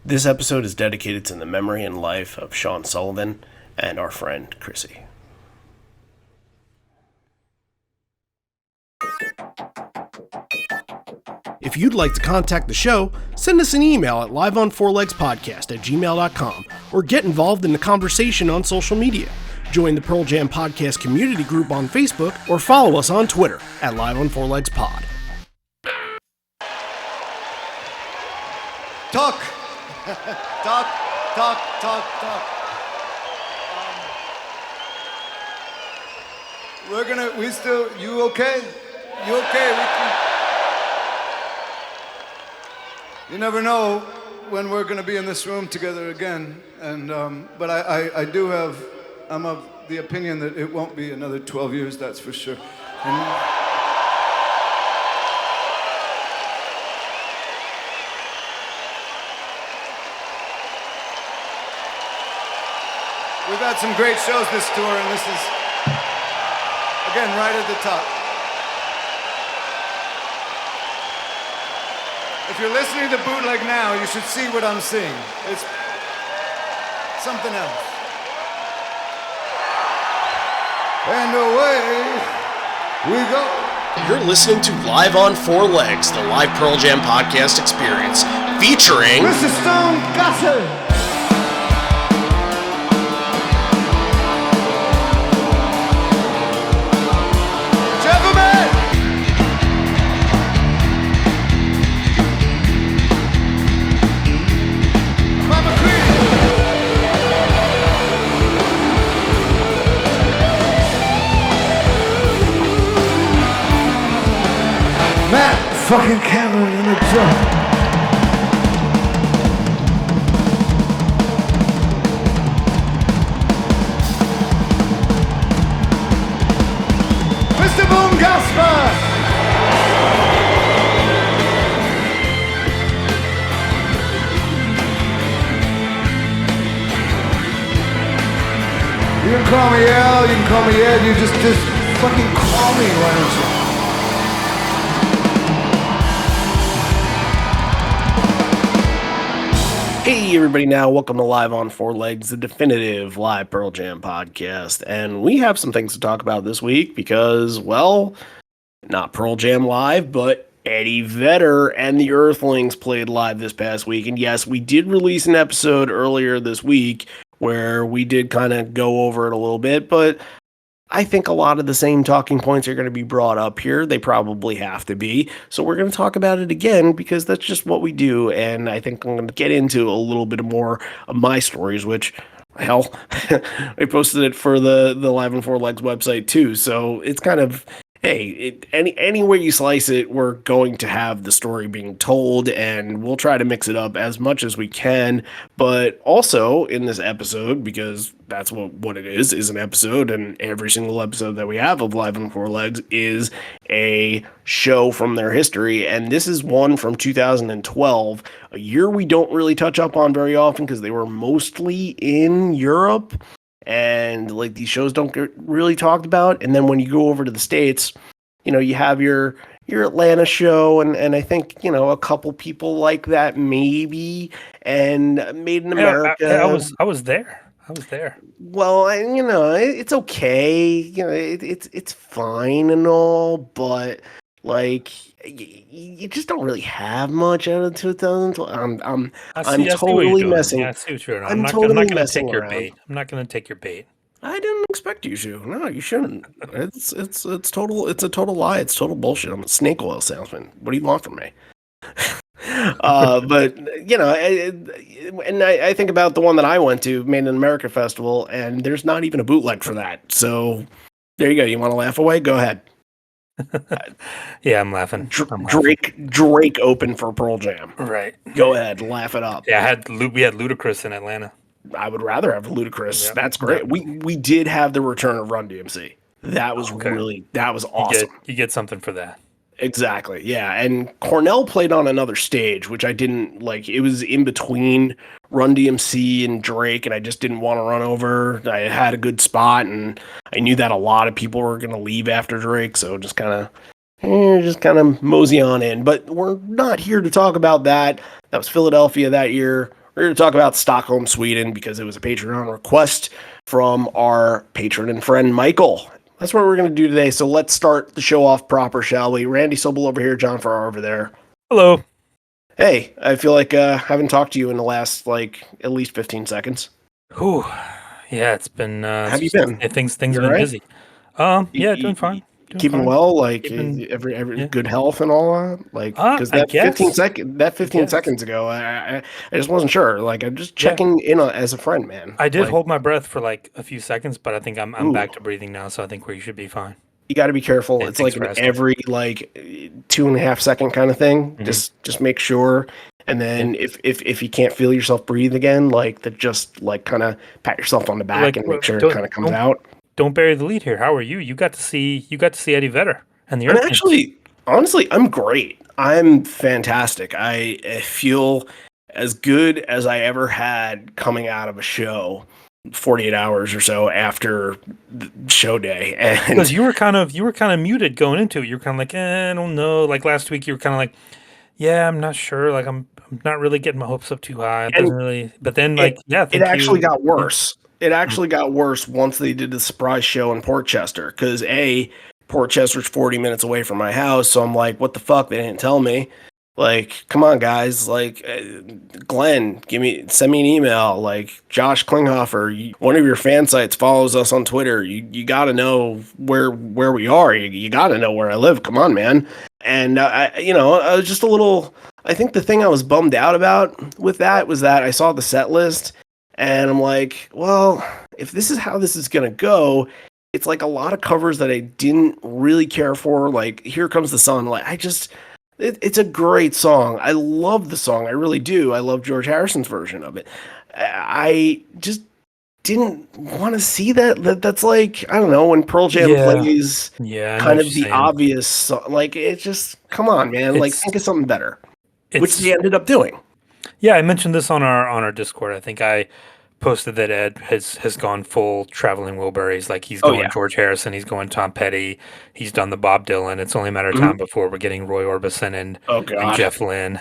This episode is dedicated to the memory and life of Sean Sullivan and our friend Chrissy. If you'd like to contact the show, send us an email at liveonfourlegspodcast@gmail.com or get involved in the conversation on social media. Join the Pearl Jam Podcast community group on Facebook or follow us on Twitter at liveonfourlegspod. Talk. Talk. You okay? You okay? You never know when we're gonna be in this room together again, and but I'm of the opinion that it won't be another 12 years, that's for sure. And we've had some great shows this tour, and this is, again, right at the top. If you're listening to Bootleg now, you should see what I'm seeing. It's something else. And away we go. You're listening to Live on Four Legs, the live Pearl Jam podcast experience, featuring Mr. Stone Gossard. Fucking Cameron in the drum. Mr. Boom Gasper. You can call me Al, you can call me Ed, you just fucking call me, why don't you? Hey everybody, now welcome to Live on Four Legs, the definitive live Pearl Jam podcast, and we have some things to talk about this week because, well, not Pearl Jam live, but Eddie Vedder and the Earthlings played live this past week, and yes, we did release an episode earlier this week where we did kind of go over it a little bit, but I think a lot of the same talking points are going to be brought up here. They probably have to be. So we're going to talk about it again because that's just what we do. And I think I'm going to get into a little bit more of my stories, which, hell, I posted it for the Live on Four Legs website too. So it's kind of, hey, any way you slice it, we're going to have the story being told, and we'll try to mix it up as much as we can. But also in this episode, because that's what it is an episode, and every single episode that we have of Live on Four Legs is a show from their history, and this is one from 2012, a year we don't really touch up on very often because they were mostly in Europe. And like these shows don't get really talked about. And then when you go over to the States, you know, you have your Atlanta show, and I think, you know, a couple people like that maybe, and Made in America. I was there. Well, you know, it's okay. You know, it's fine and all, but like you just don't really have much out of 2012. I'm totally messing. Yeah, I see what you're doing. I'm not totally going to messing take your around. bait. I'm not going to take your bait. I didn't expect you to. No, you shouldn't. It's a total lie. It's total bullshit. I'm a snake oil salesman. What do you want from me? But you know, and I think about the one that I went to, Made in America Festival, and there's not even a bootleg for that. So there you go. You want to laugh away? Go ahead. Yeah, I'm laughing. Drake opened for Pearl Jam. Right. Go ahead, laugh it up. Yeah, we had Ludacris in Atlanta. I would rather have Ludacris. Yep. That's great. Yep. We did have the return of Run DMC. That was that was awesome. You get something for that. Exactly. Yeah. And Cornell played on another stage, which I didn't like. It was in between Run DMC and Drake, and I just didn't want to run over. I had a good spot, and I knew that a lot of people were going to leave after Drake, so just kind of mosey on in. But we're not here to talk about that. That was Philadelphia that year. We're here to talk about Stockholm, Sweden, because it was a Patreon request from our patron and friend, Michael. That's what we're going to do today. So let's start the show off proper, shall we? Randy Sobel over here, John Farrar over there. Hello. Hey, I feel like I haven't talked to you in the last, at least 15 seconds. Whew. Yeah, it's been Have you been? things You have all been right? busy. Yeah, doing fine. Doing Keeping fine. well, like Keeping every yeah. good health and all that, because I that 15 guess. second that I 15 guess. seconds ago, I just wasn't sure. Like I'm just Yeah. checking in as a friend, man. I did Like, hold my breath for like a few seconds, but I think I'm ooh, back to breathing now, so I think we should be fine. you got to be careful. Yeah, It's thanks like for an asking. every 2.5 second kind of thing. Hmm. Just make sure, and Yeah. then if you can't feel yourself breathe again, just kind of pat yourself on the back Like and make sure it kind of comes don't out. don't bury the lead here. How are you? You got to see Eddie Vedder and the I'm Earthlings. actually, honestly, I'm great. I'm fantastic. I feel as good as I ever had coming out of a show 48 hours or so after the show day. Because And you were kind of muted going into it. You were kind of like, I don't know. Like last week, you were kind of like, yeah, I'm not sure. Like I'm not really getting my hopes up too high. It and doesn't really. But then, like, it yeah, it thank actually you. got Yeah. worse. It Mm. actually got worse once they did the surprise show in Portchester because Portchester's 40 minutes away from my house, so I'm like, what the fuck? They didn't tell me. Like, come on, guys. Glenn, send me an email. Like, Josh Klinghoffer, one of your fan sites follows us on Twitter. You got to know where we are. You got to know where I live. Come on, man. And I was just a little. I think the thing I was bummed out about with that was that I saw the set list, and I'm like, well, if this is how this is gonna go, it's like a lot of covers that I didn't really care for. Like, Here Comes the Sun. It's a great song. I love the song. I really do. I love George Harrison's version of it. I just didn't want to see that. That's like, I don't know, when Pearl Jam Yeah. plays Yeah. I know kind what of you're the saying. obvious like, it just, come on, man. Like, It's think of something better, which they it's ended up doing. yeah. I mentioned this on our Discord. I think I posted that Ed has gone full traveling Wilburys. Like he's Oh, going yeah. George Harrison. He's going Tom Petty. He's done the Bob Dylan. It's only a matter of Mhm. time before we're getting Roy Orbison Oh, and God. Jeff Lynne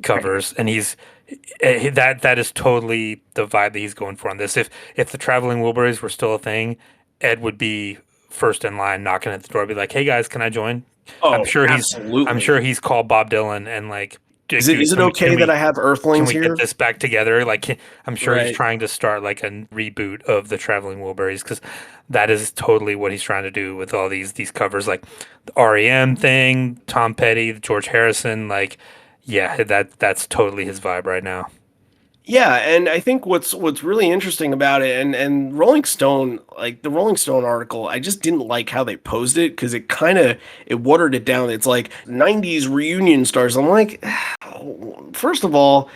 covers. And that is totally the vibe that he's going for on this. If the traveling Wilburys were still a thing, Ed would be first in line knocking at the door, be like, "Hey guys, can I join?" I'm Oh, sure he's I'm absolutely. sure he's called Bob Dylan and like, Dude, Is it can okay that we I have can Earthlings we get here? this back together?" Like, I'm sure he's Right. trying to start like a reboot of the Traveling Wilburys because that is totally what he's trying to do with all these covers, like the REM thing, Tom Petty, George Harrison. Like, yeah, that's totally his vibe right now. Yeah, and I think what's really interesting about it, and Rolling Stone, like the Rolling Stone article, I just didn't like how they posed it because it watered it down. It's like 90s reunion stars. I'm like, first of all,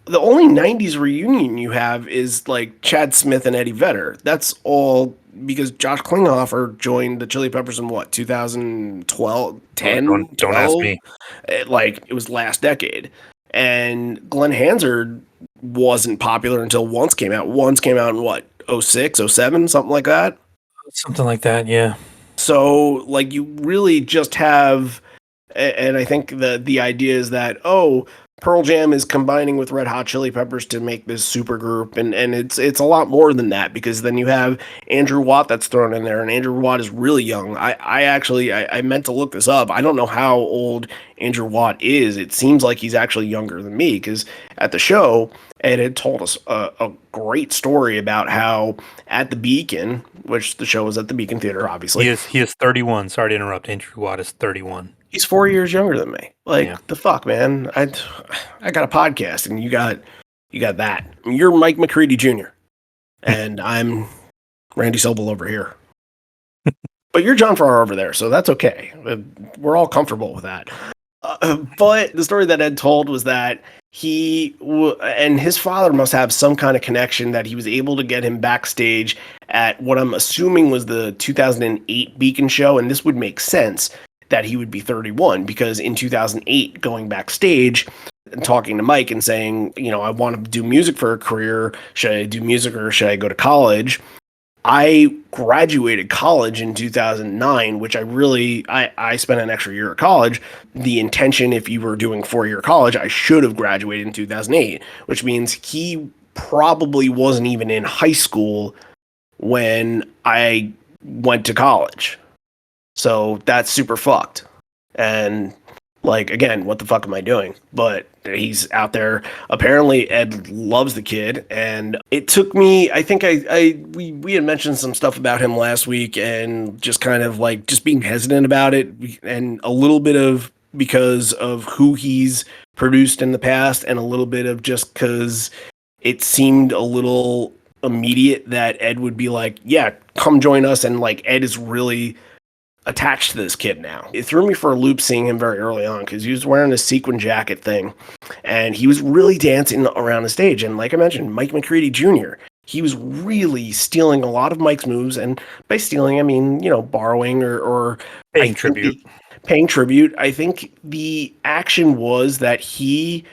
the only 90s reunion you have is like Chad Smith and Eddie Vedder. That's all because Josh Klinghoffer joined the Chili Peppers in what, 2012, Oh, 10, don't ask 12? me. It was last decade. And Glenn Hansard wasn't popular until Once came out. Once came out in what, 06, 07, something like that. Something like that. Yeah. So like you really just have, and I think the idea is that, oh, Pearl Jam is combining with Red Hot Chili Peppers to make this super group, and it's a lot more than that because then you have Andrew Watt that's thrown in there, and Andrew Watt is really young. I actually I meant to look this up. I don't know how old Andrew Watt is. It seems like he's actually younger than me because at the show Ed had told us a great story about how at the Beacon, which the show was at the Beacon Theater, He obviously. is he is 31. Sorry to interrupt. Andrew Watt is 31. He's 4 years younger than me. Yeah. Like the fuck, man. I got a podcast, and you got that. I mean, you're Mike McCready Jr. and I'm Randy Sobel over here. But you're John Farrar over there, so that's okay. We're all comfortable with that. But the story that Ed told was that and his father must have some kind of connection that he was able to get him backstage at what I'm assuming was the 2008 Beacon show, and this would make sense that he would be 31 because in 2008, going backstage and talking to Mike and saying, I want to do music for a career. Should I do music or should I go to college? I graduated college in 2009, which I spent an extra year at college. The intention, if you were doing 4-year college, I should have graduated in 2008, which means he probably wasn't even in high school when I went to college. So that's super fucked. And like, again, what the fuck am I doing? But he's out there. Apparently Ed loves the kid. And it took me, I think we had mentioned some stuff about him last week and just kind of like just being hesitant about it, and a little bit of because of who he's produced in the past, and a little bit of just because it seemed a little immediate that Ed would be like, yeah, come join us. And like, Ed is really attached to this kid now. It threw me for a loop seeing him very early on because he was wearing a sequin jacket thing and he was really dancing around the stage. And like I mentioned, Mike McCready Jr., he was really stealing a lot of Mike's moves. And by stealing, I mean, borrowing or Paying tribute. Paying tribute. I think the action was that he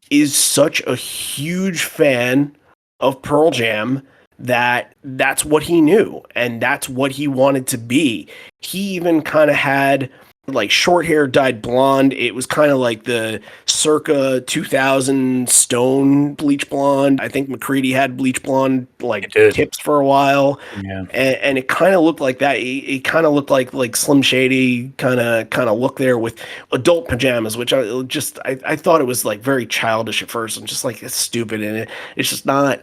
is such a huge fan of Pearl Jam that's what he knew and that's what he wanted to be. He even kind of had like short hair dyed blonde. It was kind of like the circa 2000 Stone bleach blonde. I think McCready had bleach blonde like tips for a while. Yeah. And it kind of looked like that. It kind of looked like Slim Shady kind of look there with adult pajamas, which I thought it was like very childish at first. I'm just like, it's stupid, and it's just not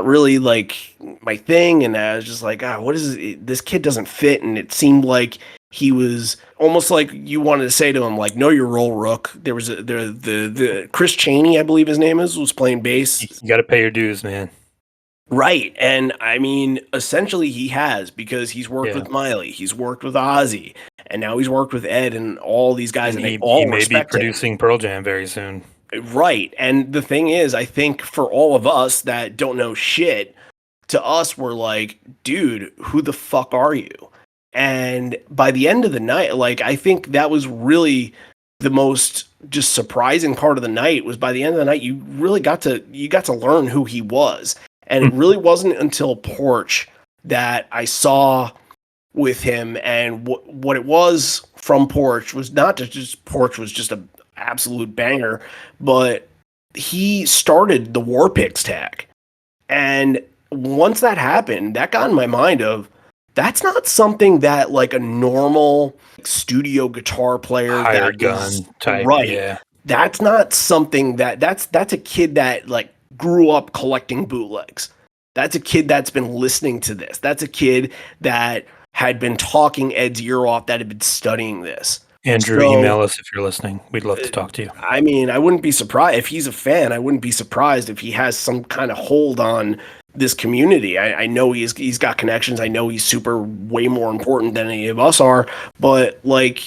really like my thing. And I was just like, what is it? This kid doesn't fit. And it seemed like he was almost like you wanted to say to him, like, know your role, Rook. There was the Chris Chaney, I believe his name was playing bass. You got to pay your dues, man. Right. And I mean, essentially he has, because he's worked with Miley, he's worked with Ozzy, and now he's worked with Ed and all these guys, and they all may respect be producing Pearl Jam very soon. Right. And the thing is, I think for all of us that don't know shit, to us, we're like, dude, who the fuck are you? And by the end of the night, like, I think that was really the most just surprising part of the night. Was by the end of the night, you really got to learn who he was. And it really wasn't until Porch that I saw with him, and what it was from Porch was not just Porch was just a absolute banger, but he started the War Pigs tag. And once that happened, that got in my mind of, that's not something that like a normal studio guitar player hired gun type, right? Yeah, that's not something that's a kid that like grew up collecting bootlegs. That's a kid that's been listening to this. That's a kid that had been talking Ed's ear off, that had been studying this. Andrew, email us if you're listening. We'd love to talk to you. I mean, I wouldn't be surprised if he's a fan. I wouldn't be surprised if he has some kind of hold on this community. I know he's got connections. I know he's way more important than any of us are. But like,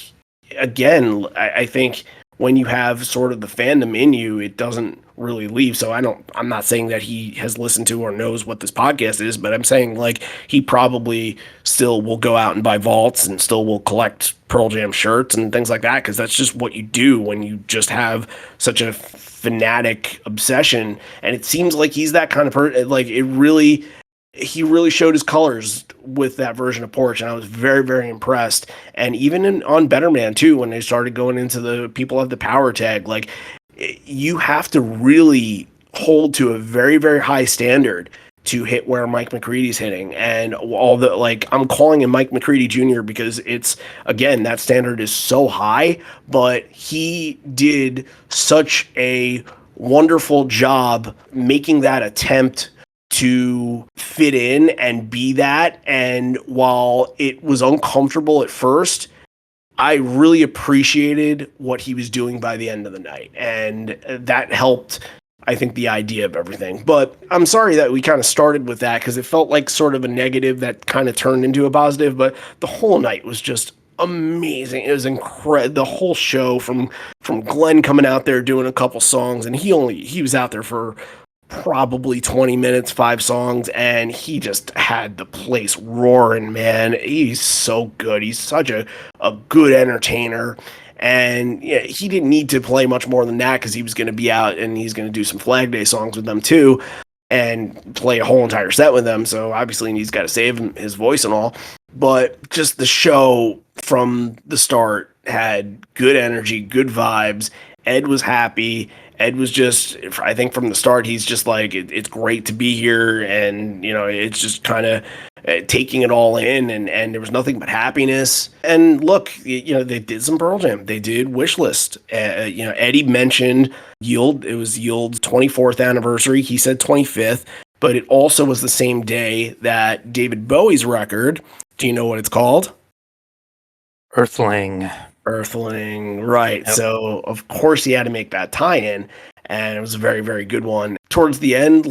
again, I think when you have sort of the fandom in you, it doesn't really leave. So I'm not saying that he has listened to or knows what this podcast is, but I'm saying like he probably still will go out and buy vaults and still will collect Pearl Jam shirts and things like that, because that's just what you do when you just have such a fanatic obsession. And it seems like he's that kind of person. Like he really showed his colors with that version of Porch, and I was very, very impressed. And even on Better Man too, when they started going into the people have the power tag, like, you have to really hold to a very, very high standard to hit where Mike McCready's hitting. And all the, like, I'm calling him Mike McCready Jr. because it's, again, that standard is so high, but he did such a wonderful job making that attempt to fit in and be that. And while it was uncomfortable at first, I really appreciated what he was doing by the end of the night. And that helped, I think, the idea of everything. But I'm sorry that we kind of started with that, because it felt like sort of a negative that kind of turned into a positive. But the whole night was just amazing. It was incredible. The whole show, from Glenn coming out there doing a couple songs, and he was out there for probably 20 minutes, 5 songs, and he just had the place roaring, man. He's so good. He's such a good entertainer. And yeah, he didn't need to play much more than that, because he was going to be out and he's going to do some Flag Day songs with them too. and play a whole entire set with them. So obviously he's got to save his voice and all. But just the show from the start had good energy, good vibes. Ed was happy. Ed was just, I think from the start, he's just like, it's great to be here. And, it's just kind of taking it all in. And there was nothing but happiness. And look, they did some Pearl Jam. They did Wish List. Eddie mentioned Yield. It was Yield's 24th anniversary. He said 25th. But it also was the same day that David Bowie's record, do you know what it's called? Earthling, right. Yep. So, of course, he had to make that tie-in, and it was a very, very good one. Towards the end,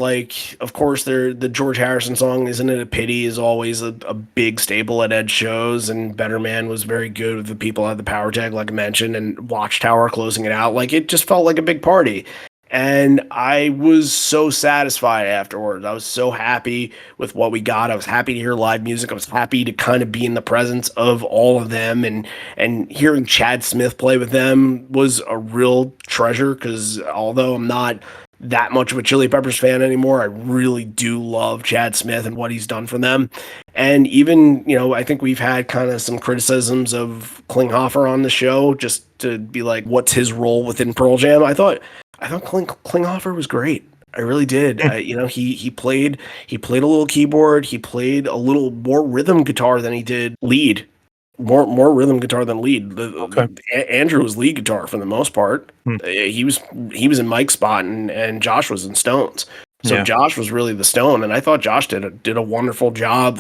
of course, the George Harrison song, Isn't It a Pity, is always a big staple at Ed shows, and Better Man was very good with the people at the Power Tag, like I mentioned, and Watchtower closing it out. It just felt like a big party. And I was so satisfied afterwards. I was so happy with what we got. I was happy to hear live music. I was happy to kind of be in the presence of all of them. And hearing Chad Smith play with them was a real treasure, because although I'm not that much of a Chili Peppers fan anymore, I really do love Chad Smith and what he's done for them. And even, I think we've had kind of some criticisms of Klinghoffer on the show, just to be like, what's his role within Pearl Jam? I thought Klinghoffer was great. I really did. He played a little keyboard. He played a little more rhythm guitar than he did lead. More rhythm guitar than lead. Andrew was lead guitar for the most part. He was in Mike's spot, and Josh was in Stone's. So Josh was really the Stone, and I thought Josh did a wonderful job,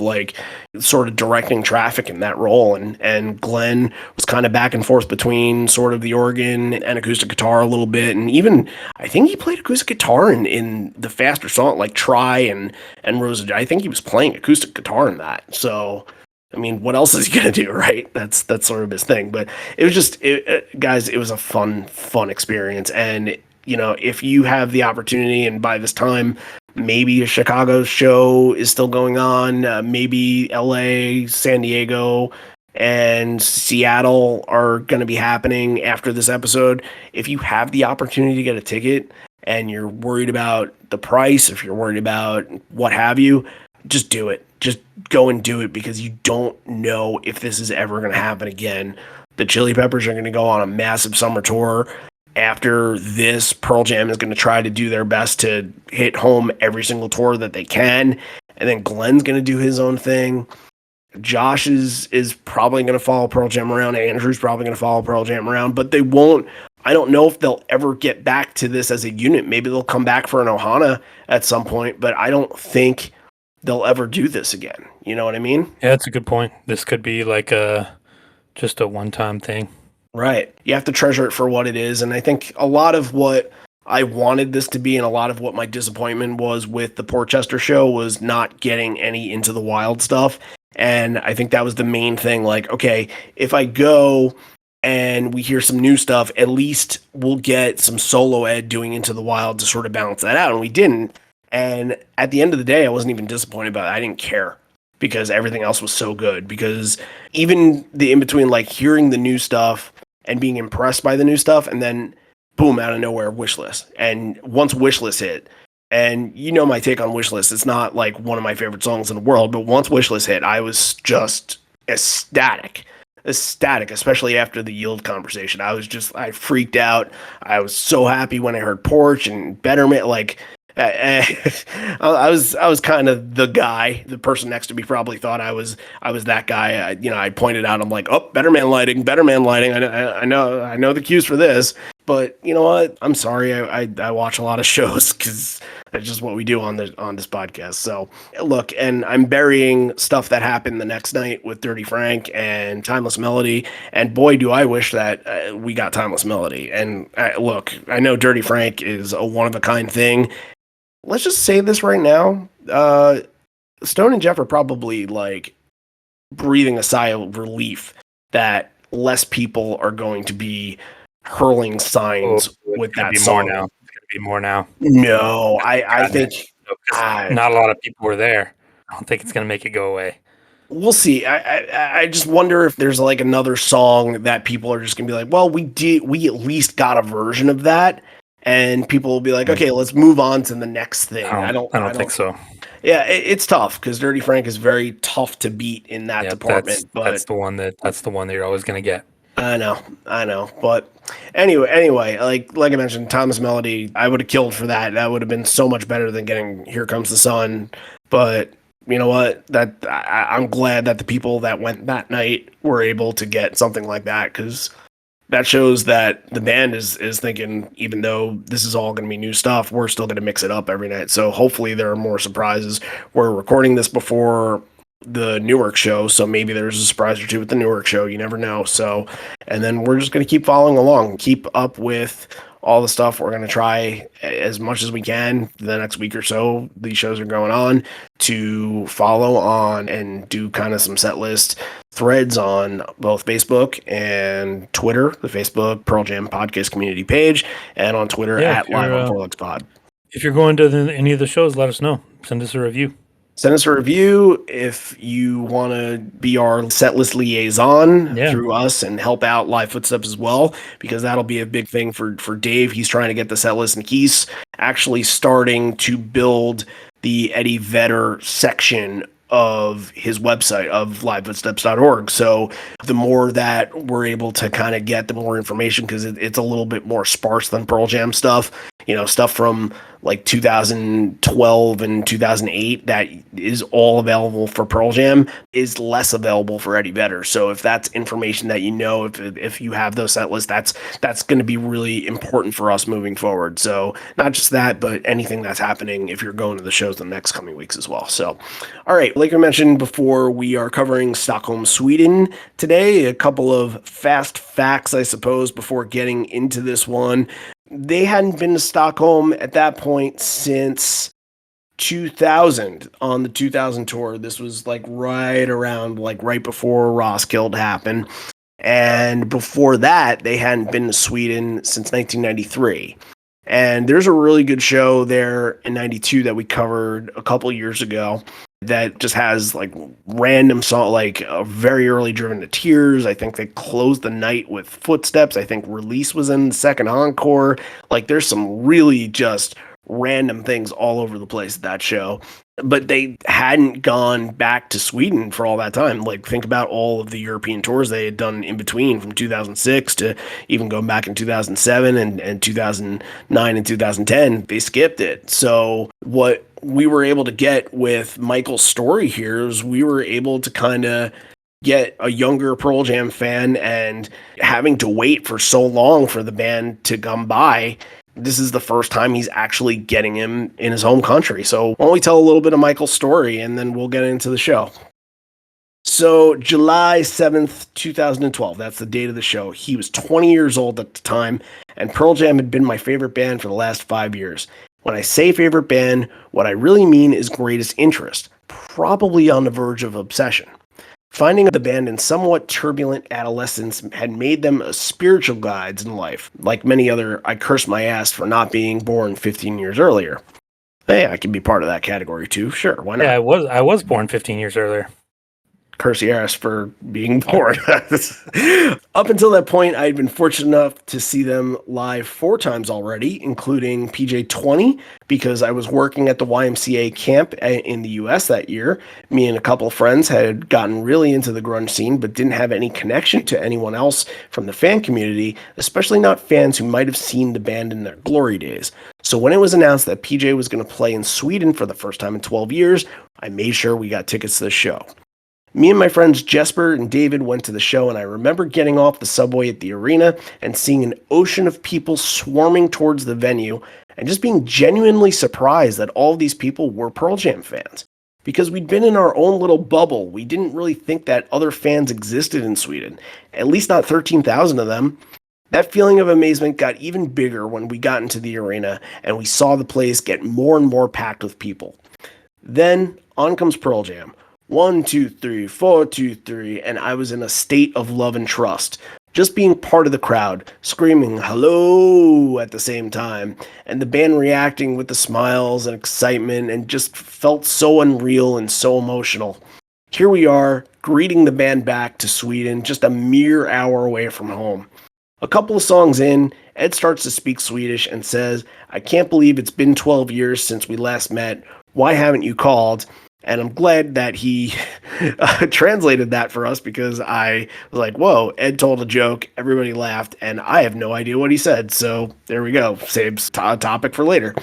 sort of directing traffic in that role. And Glenn was kind of back and forth between sort of the organ and acoustic guitar a little bit, and even I think he played acoustic guitar in the faster song like Try and Rosa. I think he was playing acoustic guitar in that. So, I mean, what else is he gonna do, right? That's sort of his thing. But it was just, guys, it was a fun experience. And if you have the opportunity, and by this time, maybe a Chicago show is still going on, maybe LA, San Diego, and Seattle are going to be happening after this episode. If you have the opportunity to get a ticket and you're worried about the price, if you're worried about what have you, just do it. Just go and do it, because you don't know if this is ever going to happen again. The Chili Peppers are going to go on a massive summer tour. After this, Pearl Jam is going to try to do their best to hit home every single tour that they can. And then Glenn's going to do his own thing. Josh is probably going to follow Pearl Jam around. Andrew's probably going to follow Pearl Jam around. But they won't. I don't know if they'll ever get back to this as a unit. Maybe they'll come back for an Ohana at some point. But I don't think they'll ever do this again. You know what I mean? Yeah, that's a good point. This could be just a one-time thing. Right. You have to treasure it for what it is. And I think a lot of what I wanted this to be, and a lot of what my disappointment was with the Portchester show, was not getting any Into the Wild stuff. And I think that was the main thing. Okay, if I go and we hear some new stuff, at least we'll get some solo Ed doing Into the Wild to sort of balance that out. And we didn't. And at the end of the day, I wasn't even disappointed about it. I didn't care, because everything else was so good. Because even the in-between, hearing the new stuff and being impressed by the new stuff, and then boom, out of nowhere, Wishlist. And once Wishlist hit, and my take on Wishlist, it's not one of my favorite songs in the world, but once Wishlist hit, I was just ecstatic, especially after the Yield conversation. I freaked out. I was so happy when I heard Porch and Betterment. I was kind of the guy. The person next to me probably thought I was that guy. I pointed out. I'm like, oh, Better Man lighting. I know the cues for this. But you know what? I'm sorry. I watch a lot of shows, because that's just what we do on this podcast. So look, and I'm burying stuff that happened the next night with Dirty Frank and Timeless Melody. And boy, do I wish that we got Timeless Melody. And look, I know Dirty Frank is a one of a kind thing. Let's just say this right now. Stone and Jeff are probably breathing a sigh of relief that less people are going to be hurling signs with that song. It's going to be more now. No, I think not a lot of people were there. I don't think it's going to make it go away. We'll see. I just wonder if there's another song that people are just going to be like, well, we at least got a version of that. and people will be like, okay, let's move on to the next thing. I don't think so. Yeah, it's tough because Dirty Frank is very tough to beat in that Yep, department. But that's the one that you're always gonna get. I know. But anyway, like I mentioned, Thomas Melody, I would have killed for that. That would have been so much better than getting Here Comes the Sun. But you know what? I'm glad that the people that went that night were able to get something like that, because that shows that the band is thinking, even though this is all going to be new stuff, we're still going to mix it up every night. So hopefully there are more surprises. We're recording this before the Newark show, so maybe there's a surprise or two with the Newark show. You never know. So, and then we're just going to keep following along, keep up with all the stuff. We're going to try as much as we can the next week or so. These shows are going on to follow on and do kind of some set list threads on both Facebook and Twitter, the Facebook Pearl Jam podcast community page, and on Twitter at Live on Four Legs Pod. If you're going to any of the shows, let us know. Send us a review. Send us a review if you want to be our set list liaison through us and help out Live Footsteps as well, because that'll be a big thing for Dave. He's trying to get the set list, and he's actually starting to build the Eddie Vedder section of his website of livefootsteps.org. So the more that we're able to kind of get, the more information, because it's a little bit more sparse than Pearl Jam stuff. Stuff from like 2012 and 2008 that is all available for Pearl Jam is less available for Eddie Vedder. So if that's information that if you have those set lists, that's going to be really important for us moving forward. So not just that, but anything that's happening if you're going to the shows the next coming weeks as well. So, all right, like I mentioned before, we are covering Stockholm, Sweden today. A couple of fast facts, I suppose, before getting into this one. They hadn't been to Stockholm at that point since 2000 on the 2000 tour. This was like right before Roskilde happened. And before that, they hadn't been to Sweden since 1993. And there's a really good show there in 92 that we covered a couple years ago that just has like random song, like a very early Driven to Tears. I think they closed the night with Footsteps. I think Release was in the second encore. Like there's some really just random things all over the place at that show. But they hadn't gone back to Sweden for all that time. Like, think about all of the European tours they had done in between, from 2006 to even going back in 2007 and 2009 and 2010. They skipped it. So what we were able to get with Michael's story here is we were able to kind of get a younger Pearl Jam fan, and having to wait for so long for the band to come by, this is the first time he's actually getting him in his home country. So why don't we tell a little bit of Michael's story, and then we'll get into the show. So July 7th, 2012, that's the date of the show. He was 20 years old at the time, and Pearl Jam had been my favorite band for the last 5 years. When I say favorite band, what I really mean is greatest interest, probably on the verge of obsession. Finding the band in somewhat turbulent adolescence had made them a spiritual guides in life. Like many other, I curse my ass for not being born 15 years earlier. Hey, I can be part of that category too. Sure, why not? Yeah, I was born 15 years earlier. Curse your ass for being born. Up until that point, I'd been fortunate enough to see them live 4 times already, including PJ 20, because I was working at the YMCA camp in the US that year. Me and a couple of friends had gotten really into the grunge scene, but didn't have any connection to anyone else from the fan community, especially not fans who might have seen the band in their glory days. So when it was announced that PJ was going to play in Sweden for the first time in 12 years, I made sure we got tickets to the show. Me and my friends Jesper and David went to the show, and I remember getting off the subway at the arena and seeing an ocean of people swarming towards the venue and just being genuinely surprised that all of these people were Pearl Jam fans. Because we'd been in our own little bubble, we didn't really think that other fans existed in Sweden, at least not 13,000 of them. That feeling of amazement got even bigger when we got into the arena and we saw the place get more and more packed with people. Then on comes Pearl Jam. 1, 2, 3, 4, 2, 3, and I was in a state of love and trust. Just being part of the crowd, screaming hello at the same time, and the band reacting with the smiles and excitement, and just felt so unreal and so emotional. Here we are, greeting the band back to Sweden, just a mere hour away from home. A couple of songs in, Ed starts to speak Swedish and says, "I can't believe it's been 12 years since we last met. Why haven't you called?" And I'm glad that he translated that for us, because I was like, whoa, Ed told a joke, everybody laughed, and I have no idea what he said. So there we go. Saves a topic for later.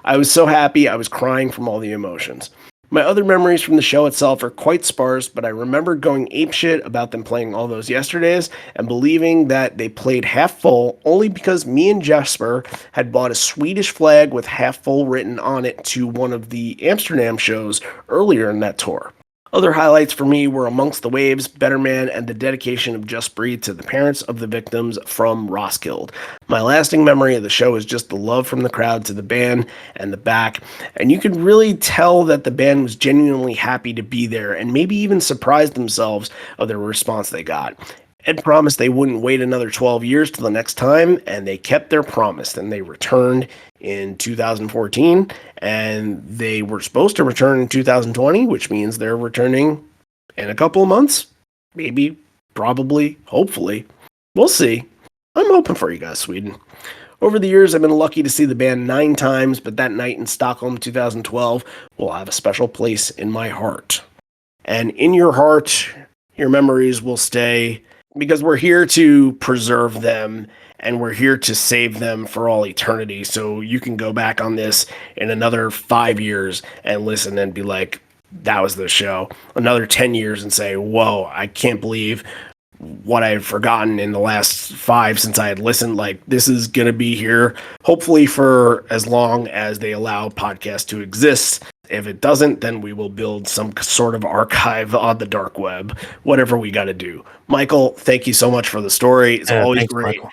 I was so happy, I was crying from all the emotions. My other memories from the show itself are quite sparse, but I remember going apeshit about them playing all those yesterdays and believing that they played half full only because me and Jesper had bought a Swedish flag with half full written on it to one of the Amsterdam shows earlier in that tour. Other highlights for me were Amongst the Waves, Better Man, and the dedication of Just Breathe to the parents of the victims from Roskilde. My lasting memory of the show is just the love from the crowd to the band and the back, and you could really tell that the band was genuinely happy to be there and maybe even surprised themselves of the response they got. Ed promised they wouldn't wait another 12 years till the next time, and they kept their promise, and they returned in 2014, and they were supposed to return in 2020, which means they're returning in a couple of months. Maybe, probably, hopefully. We'll see. I'm hoping for you guys, Sweden. Over the years, I've been lucky to see the band 9 times, but that night in Stockholm 2012 will have a special place in my heart. And in your heart, your memories will stay, because we're here to preserve them and we're here to save them for all eternity. So you can go back on this in another 5 years and listen and be like, that was the show. Another 10 years and say, whoa, I can't believe what I had forgotten in the last 5 since I had listened. Like, this is going to be here, hopefully for as long as they allow podcasts to exist. If it doesn't, then we will build some sort of archive on the dark web, whatever we got to do. Michael, thank you so much for the story. It's always thanks, great. Michael.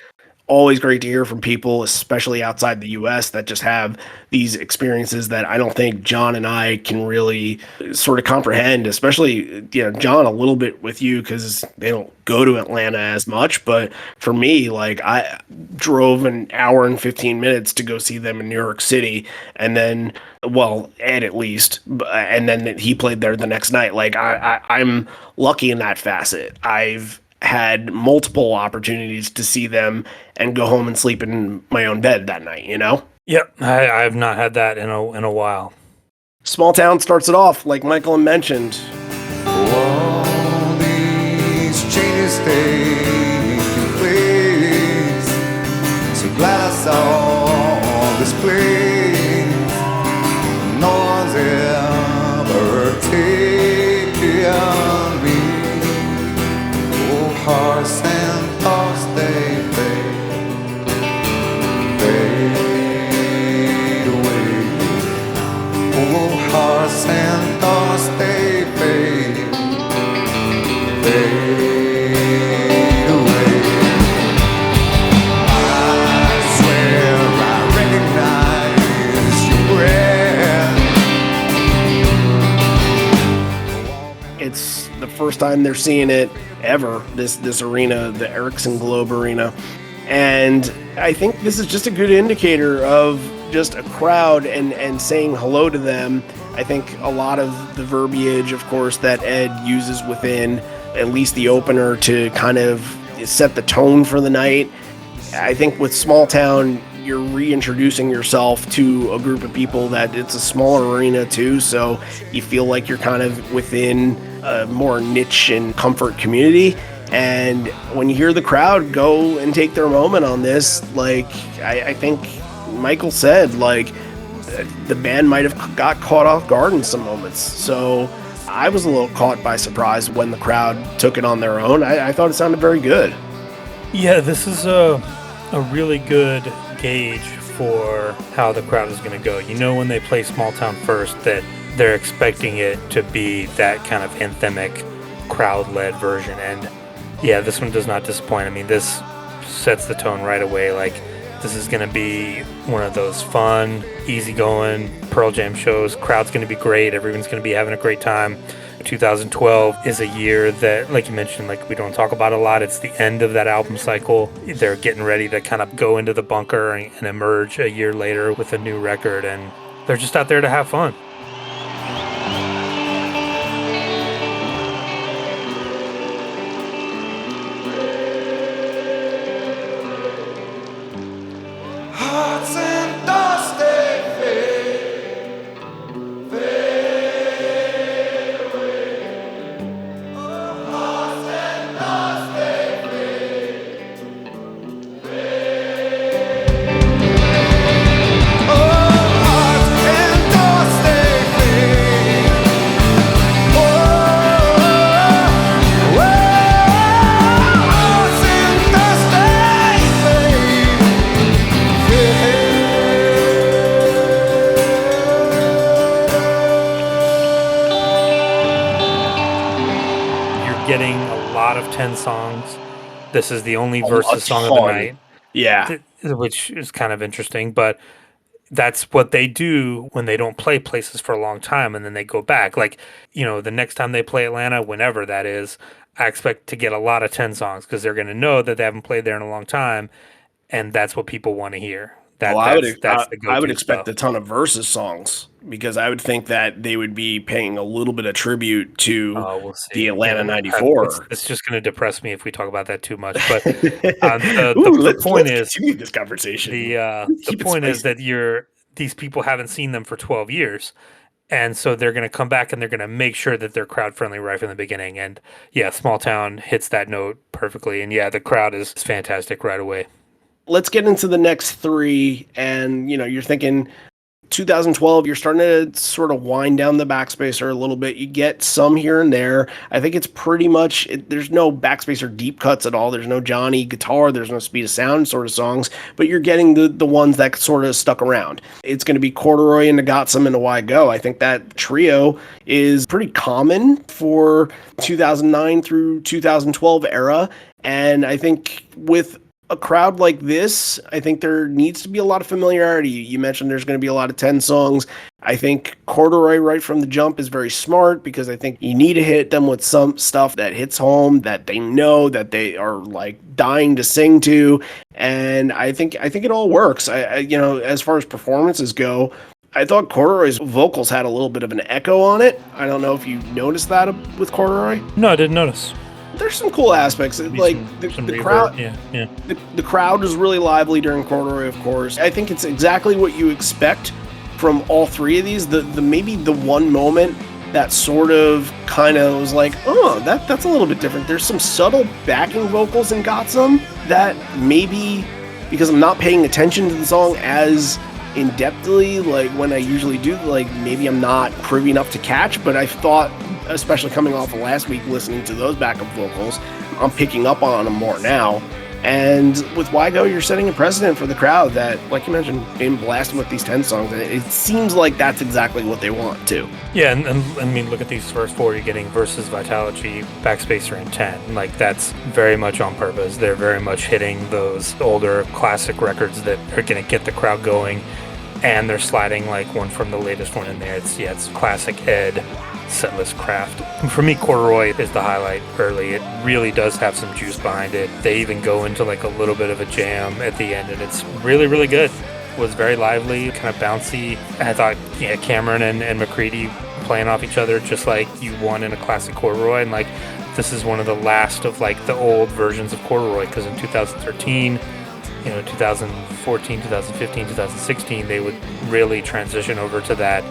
Always great to hear from people, especially outside the US, that just have these experiences that I don't think John and I can really sort of comprehend, especially, John, a little bit with you because they don't go to Atlanta as much. But for me, like, I drove an hour and 15 minutes to go see them in New York City, and then, well, Ed at least, and then he played there the next night. Like, I'm lucky in that facet. I've had multiple opportunities to see them and go home and sleep in my own bed that night, Yep, I've not had that in a while. Small Town starts it off, like Michael mentioned. All these changes taking place. So glad I saw this place. No one's ever taken me. Oh, hearts and thoughts, they fade away. Oh, hearts and thoughts, they fade away. I swear I recognize your breath. It's the first time they're seeing it ever, this arena, the Ericsson Globe Arena. And I think this is just a good indicator of just a crowd and saying hello to them. I think a lot of the verbiage, of course, that Ed uses within at least the opener to kind of set the tone for the night. I think with Small Town, you're reintroducing yourself to a group of people that it's a smaller arena too, so you feel like you're kind of within a more niche and comfort community. And when you hear the crowd go and take their moment on this, like, I think Michael said, like, the band might have got caught off guard in some moments. So I was a little caught by surprise when the crowd took it on their own. I thought it sounded very good. Yeah, this is a really good gauge for how the crowd is going to go. When they play Small Town first, that they're expecting it to be that kind of anthemic, crowd-led version. And yeah, this one does not disappoint. I mean, this sets the tone right away. Like, this is going to be one of those fun, easygoing Pearl Jam shows. Crowd's going to be great. Everyone's going to be having a great time. 2012 is a year that, like you mentioned, like, we don't talk about a lot. It's the end of that album cycle. They're getting ready to kind of go into the bunker and emerge a year later with a new record, and they're just out there to have fun. getting a lot of 10 songs. This is the only A versus song of the ton. night, Yeah. which is kind of interesting. But that's what they do when they don't play places for a long time and then they go back. Like, the next time they play Atlanta, whenever that is, I expect to get a lot of 10 songs because they're going to know that they haven't played there in a long time. And that's what people want to hear. Well, That's the I would go-to expect stuff. a ton of versus songs because I would think that they would be paying a little bit of tribute to We'll the see. Atlanta It's, '94. it's just going to depress me if we talk about that too much. But Ooh, the point let's is continue this conversation. the Keep it point is spicy. that these people haven't seen them for 12 years. And so they're going to come back and they're going to make sure that they're crowd friendly right from the beginning. And yeah, Small Town hits that note perfectly. And yeah, the crowd is fantastic right away. Let's get into the next three, and you're thinking 2012, you're starting to sort of wind down the backspacer a little bit. You get some here and there. I think it's pretty much, there's no backspacer deep cuts at all. There's no Johnny guitar. There's no speed of sound sort of songs, but you're getting the ones that sort of stuck around. It's going to be Corduroy and Got Some and Why Go. I think that trio is pretty common for 2009 through 2012 era. And I think with a crowd like this, I think there needs to be a lot of familiarity. You mentioned there's going to be a lot of 10 songs. I think Corduroy right from the jump is very smart because I think you need to hit them with some stuff that hits home, that they know, that they are like dying to sing to. And I think it all works. As far as performances go, I thought Corduroy's vocals had a little bit of an echo on it. I don't know if you noticed that with Corduroy. No, I didn't notice. There's some cool aspects. Like some the reverb. crowd, Yeah. the crowd was really lively during Corduroy, of course. I think it's exactly what you expect from all three of these. The maybe the one moment that sort of kind of was like, oh, that's a little bit different. There's some subtle backing vocals in Got Some that maybe because I'm not paying attention to the song as in-depthly like when I usually do, like maybe I'm not privy enough to catch, but I thought, especially coming off of last week listening to those backup vocals, I'm picking up on them more now. And with Why Go, you're setting a precedent for the crowd that, like you mentioned, being blasted with these 10 songs, and it seems like that's exactly what they want too. Yeah, and I mean, look at these first four. You're getting Versus, Vitalogy, Backspacer, and 10. Like, that's very much on purpose. They're very much hitting those older classic records that are going to get the crowd going, and they're sliding like one from the latest one in there. It's classic Ed setlist craft. For me, Corduroy is the highlight early. It really does have some juice behind it. They even go into like a little bit of a jam at the end, and it's really, really good. It was very lively, kind of bouncy. I thought, Cameron and McCready playing off each other just like you want in a classic Corduroy, and like this is one of the last of like the old versions of Corduroy, because in 2013, 2014, 2015, 2016, they would really transition over to that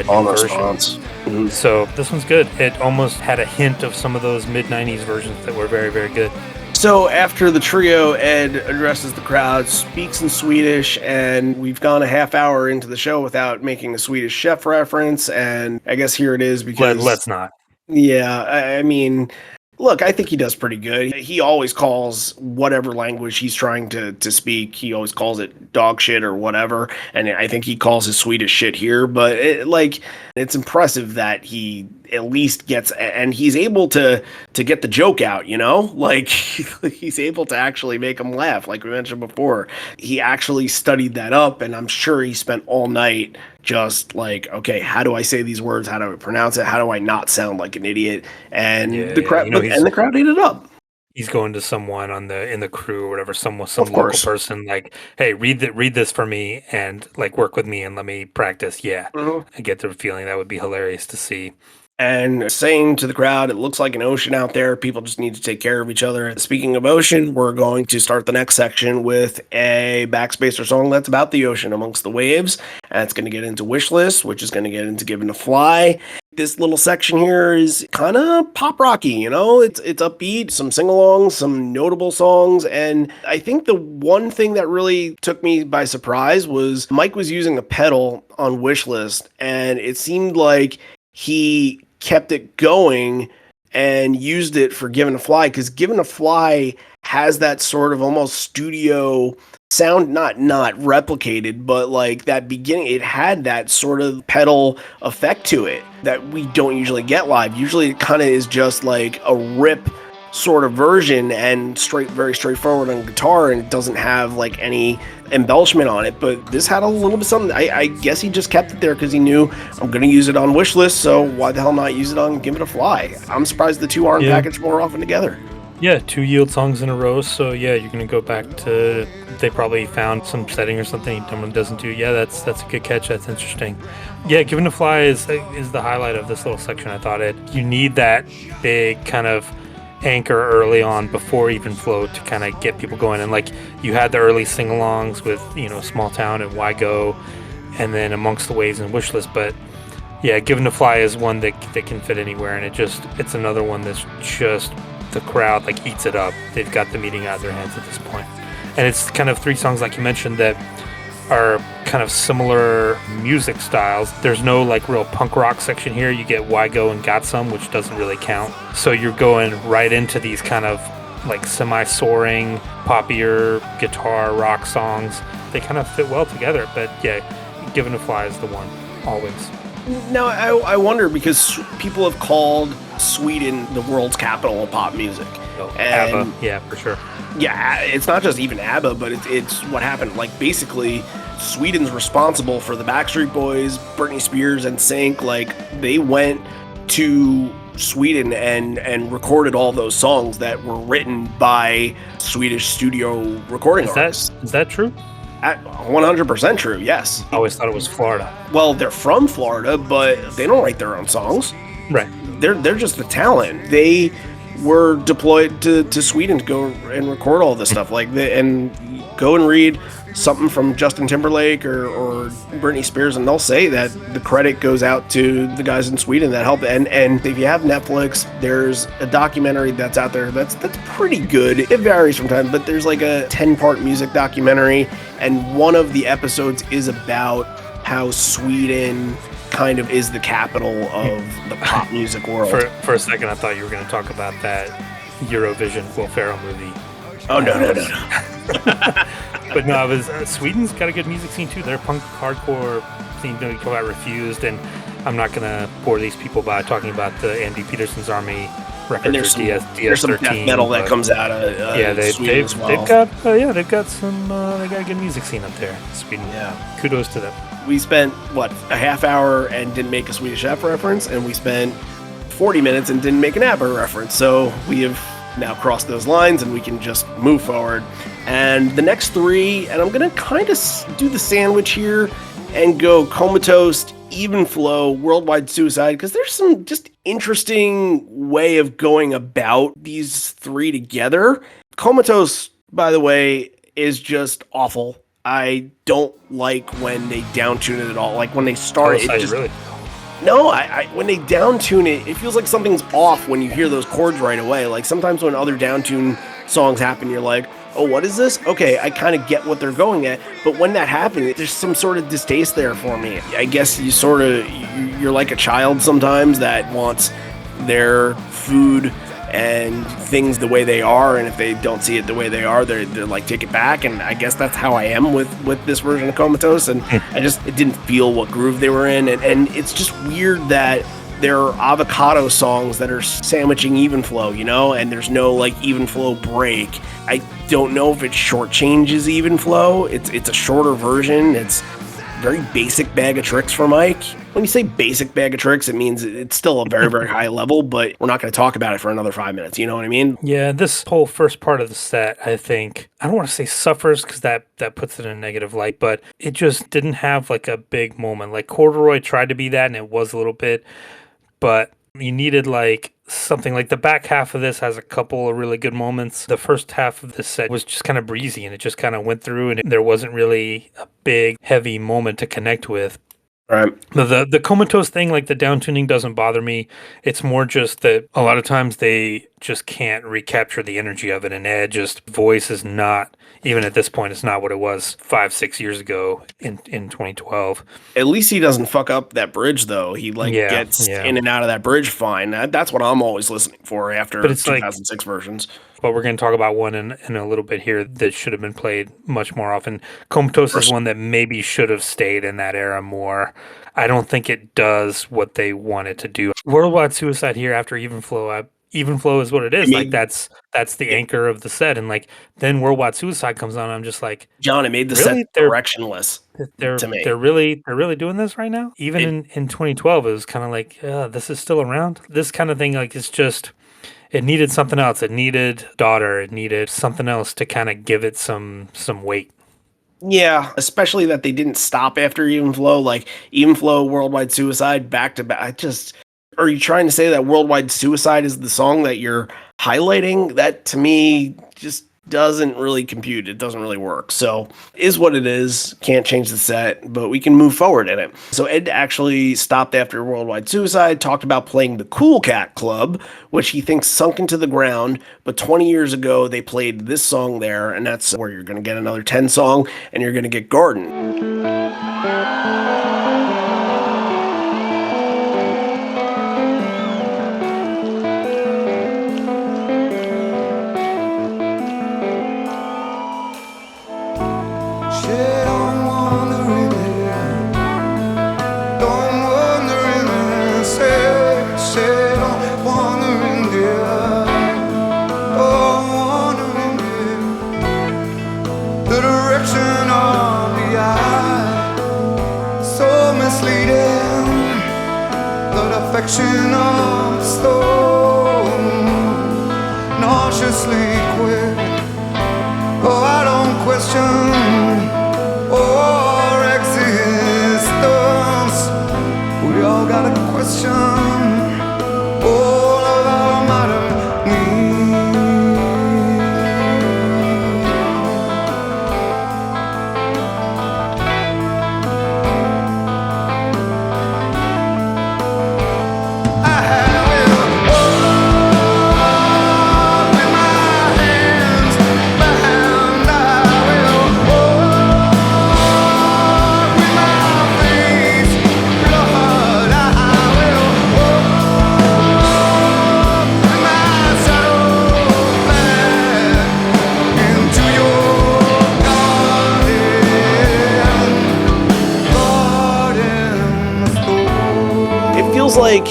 new version. Mm-hmm. So this one's good. It almost had a hint of some of those mid-90s versions that were very, very good. So after the trio, Ed addresses the crowd, speaks in Swedish, and we've gone a half hour into the show without making a Swedish chef reference, and I guess here it is because... Let's not. Yeah, I mean... Look, I think he does pretty good. He always calls whatever language he's trying to speak, he always calls it dog shit or whatever. And I think he calls his Swedish shit here. But it's impressive that he at least gets, and he's able to get the joke out, like he's able to actually make him laugh. Like we mentioned before, he actually studied that up, and I'm sure he spent all night just like, okay, how do I say these words? How do I pronounce it? How do I not sound like an idiot? And the crowd, and the crowd ate it up. He's going to someone in the crew or whatever, some local person, like, hey, read this for me and like work with me and let me practice. Yeah, Mm-hmm. I get the feeling that would be hilarious to see. And saying to the crowd, it looks like an ocean out there. People just need to take care of each other. Speaking of ocean, we're going to start the next section with a Backspacer song that's about the ocean amongst the waves. And it's going to get into Wish List, which is going to get into Given to Fly. This little section here is kind of pop rocky, it's upbeat, some sing-alongs, some notable songs. And I think the one thing that really took me by surprise was Mike was using a pedal on Wish List, and it seemed like he kept it going and used it for Given to Fly, because Given to Fly has that sort of almost studio sound, not replicated, but like that beginning, it had that sort of pedal effect to it that we don't usually get live. Usually it kind of is just like a rip sort of version and very straightforward on guitar, and it doesn't have like any embellishment on it. But this had a little bit something. I guess he just kept it there because he knew I'm going to use it on Wishlist, so why the hell not use it on Give It a Fly? I'm surprised the two aren't packaged more often together. Yeah, 2 Yield songs in a row, so yeah, you're going to go back to, they probably found some setting or something someone doesn't do. Yeah, that's a good catch, that's interesting. Yeah, Given to Fly is the highlight of this little section. I thought you need that big kind of anchor early on before Even Flow to kind of get people going. And like, you had the early sing-alongs with, Small Town and Why Go, and then Amongst the Waves and Wishlist, but yeah, Given to Fly is one that can fit anywhere, and it's another one that's just, the crowd like eats it up. They've got the meeting out of their hands at this point. And it's kind of 3 songs, like you mentioned, that are kind of similar music styles. There's no like real punk rock section here. You get Why Go and Got Some, which doesn't really count. So you're going right into these kind of like semi-soaring, poppier guitar rock songs. They kind of fit well together, but yeah, Given to Fly is the one, always. Now, I wonder, because people have called Sweden the world's capital of pop music. ABBA, yeah, for sure. Yeah, it's not just even ABBA, but it's what happened. Like, basically, Sweden's responsible for the Backstreet Boys, Britney Spears, and Sync. Like, they went to Sweden and recorded all those songs that were written by Swedish studio recording artists. Is that true? 100% true, yes. I always thought it was Florida. Well, they're from Florida, but they don't write their own songs. Right. They're just the talent. They were deployed to Sweden to go and record all this stuff. And go and read something from Justin Timberlake or Britney Spears, and they'll say that the credit goes out to the guys in Sweden that helped. And if you have Netflix, there's a documentary that's out there that's pretty good. It varies from time, but there's like a 10-part music documentary, and one of the episodes is about how Sweden kind of is the capital of the pop music world. For a second, I thought you were going to talk about that Eurovision Will Ferrell movie. Oh, no. But no, Sweden's got a good music scene too. Their punk hardcore scene didn't come out Refused, and I'm not going to bore these people by talking about the Andy Peterson's Army record. And there's some death metal that comes out of Sweden as well. They've got a good music scene up there in Sweden. Yeah, kudos to them. We spent a half hour and didn't make a Swedish Chef reference, and we spent 40 minutes and didn't make an ABBA reference. So we have now crossed those lines, and we can just move forward. And the next 3, and I'm going to kind of do the sandwich here and go Comatose, Even Flow, Worldwide Suicide, because there's some just interesting way of going about these 3 together. Comatose, by the way, is just awful. I don't like when they downtune it at all. Like when they start, it just... Really? No, when they downtune it, it feels like something's off when you hear those chords right away. Like sometimes when other downtune songs happen, you're like, oh, what is this? Okay, I kind of get what they're going at. But when that happens, there's some sort of distaste there for me. I guess you're like a child sometimes that wants their food and things the way they are, and if they don't see it the way they are, they're like, take it back. And I guess that's how I am with this version of Comatose, and it didn't feel what groove they were in, and it's just weird that there are avocado songs that are sandwiching Even Flow, and there's no like Even Flow break. I don't know if it shortchanges Even Flow. It's a shorter version. It's very basic bag of tricks for Mike. When you say basic bag of tricks, it means it's still a very, very high level, but we're not going to talk about it for another 5 minutes. You know what I mean? Yeah, this whole first part of the set, I think, I don't want to say suffers because that puts it in a negative light, but it just didn't have like a big moment. Like Corduroy tried to be that, and it was a little bit, but you needed like something. Like the back half of this has a couple of really good moments. The first half of this set was just kind of breezy, and it just kind of went through, and there wasn't really a big, heavy moment to connect with. Right. The Comatose thing, like the downtuning doesn't bother me. It's more just that a lot of times they just can't recapture the energy of it. And Edge's voice is not, even at this point, it's not what it was 5-6 years ago in 2012. At least he doesn't fuck up that bridge, though. He like Yeah, gets yeah. in and out of that bridge fine. That's what I'm always listening for after But it's like, 2006 versions. but we're going to talk about one in a little bit here that should have been played much more often. Comatose is one that maybe should have stayed in that era more. I don't think it does what they want it to do. Worldwide Suicide here after Even Flow. Even Flow is what it is. Like that's the anchor of the set, and like then Worldwide Suicide comes on. I'm just like, John, it made the really? set directionless They're to me. they're really doing this right now. Even in 2012, it was kind of like, this is still around. This kind of thing, like it's just. It needed something else. It needed Daughter. It needed something else to kind of give it some weight. Yeah, especially that they didn't stop after Even Flow. Like Even Flow, Worldwide Suicide, back to back. Are you trying to say that Worldwide Suicide is the song that you're highlighting? That to me just doesn't really compute. It doesn't really work. So is what it is. Can't change the set, but we can move forward in it. So Ed actually stopped after Worldwide Suicide, talked about playing the Cool Cat Club, which he thinks sunk into the ground. But 20 years ago, they played this song there, and that's where you're going to get another 10 song, and you're going to get Garden. Affection of stone, nauseously quick. Oh, I don't question our existence. We all got a question. All of our modern needs. Like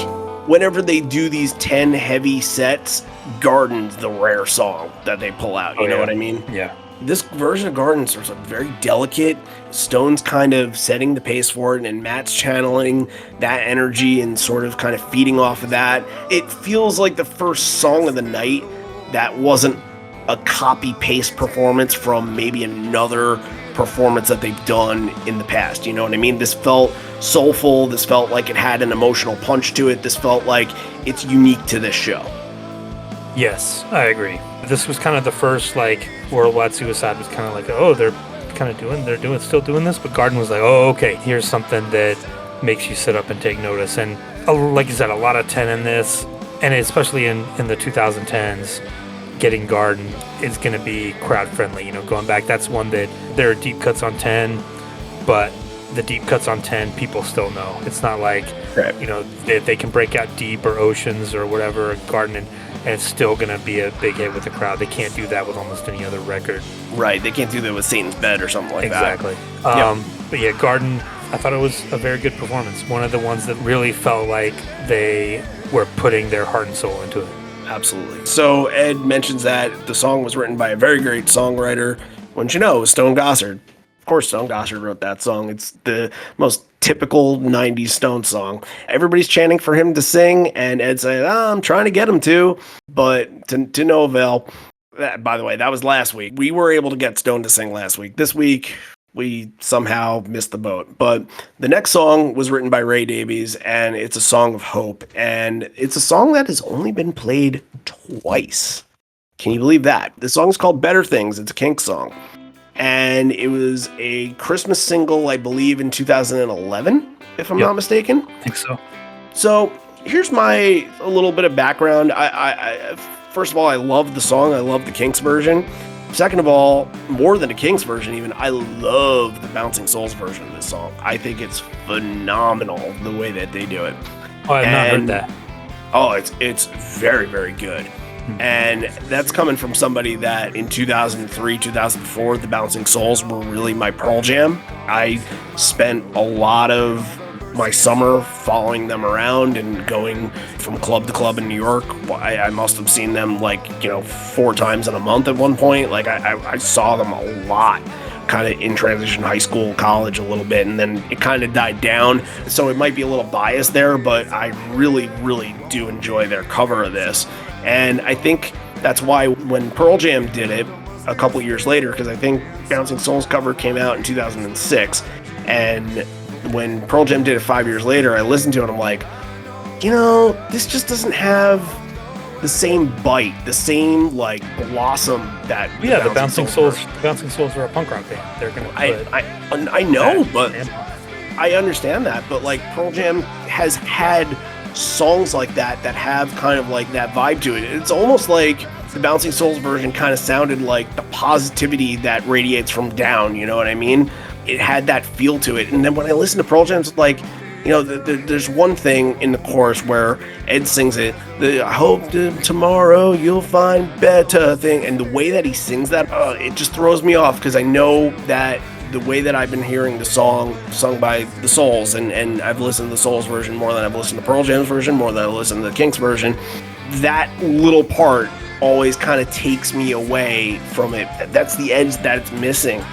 whenever they do these 10 heavy sets, Garden's the rare song that they pull out. You know what I mean? Yeah. This version of Garden's is very delicate. Stone's kind of setting the pace for it, and Matt's channeling that energy and sort of kind of feeding off of that. It feels like the first song of the night that wasn't a copy-paste performance from maybe another performance that they've done in the past. You know what I mean? This felt soulful. This felt like it had an emotional punch to it. This felt like it's unique to this show. Yes, I agree. This was kind of the first, like, Worldwide Suicide was kind of like, oh, they're still doing this, but Garden was like, oh, okay, here's something that makes you sit up and take notice. And like you said, a lot of 10 in this, and especially in the 2010s, getting Garden is going to be crowd friendly. You know, going back, that's one that there are deep cuts on 10, but the deep cuts on 10 people still know. It's not like, right. You know, they can break out Deep or Oceans or whatever, Garden, and it's still going to be a big hit with the crowd. They can't do that with almost any other record. Right, they can't do that with Satan's Bed or something like exactly. that. Exactly. But yeah, Garden, I thought it was a very good performance. One of the ones that really felt like they were putting their heart and soul into it. Absolutely. So Ed mentions that the song was written by a very great songwriter. Wouldn't you know, it was Stone Gossard. Of course, Stone Gossard wrote that song. It's the most typical 90s Stone song. Everybody's chanting for him to sing, and Ed said, I'm trying to get him to, but to no avail. By the way, that was last week. We were able to get Stone to sing last week. This week, we somehow missed the boat. But the next song was written by Ray Davies, and it's a song of hope. And it's a song that has only been played twice. Can you believe that? The song is called Better Things. It's a Kinks song. And it was a Christmas single, I believe, in 2011, if I'm not mistaken. I think so. So here's a little bit of background. first of all, I love the song. I love the Kinks version. Second of all, more than the Kinks version even, I love the Bouncing Souls version of this song. I think it's phenomenal the way that they do it. Oh, I've not heard that. Oh, it's very, very good. And that's coming from somebody that in 2003, 2004, the Bouncing Souls were really my Pearl Jam. I spent a lot of my summer following them around and going from club to club in New York. I must have seen them 4 times in a month at one point. Like I saw them a lot, kind of in transition high school, college a little bit, and then it kind of died down. So it might be a little biased there, but I really, really do enjoy their cover of this. And I think that's why when Pearl Jam did it a couple years later, because I think Bouncing Souls cover came out in 2006, and when Pearl Jam did it 5 years later, I listened to it and I'm like, this just doesn't have the same bite, the same blossom that the Bouncing Souls are a punk rock band. They're gonna I know, but I understand that, but Pearl Jam has had songs like that have kind of that vibe to it. It's almost like the Bouncing Souls version kind of sounded like the positivity that radiates from Down, you know what I mean? It had that feel to it. And then when I listen to Pearl Jam, it's there's one thing in the chorus where Ed sings it, I hope that tomorrow you'll find better thing. And the way that he sings that, it just throws me off, because I know that the way that I've been hearing the song sung by the Souls, and I've listened to the Souls version more than I've listened to Pearl Jam's version, more than I've listened to the Kinks version, that little part always kind of takes me away from it. That's the edge that it's missing.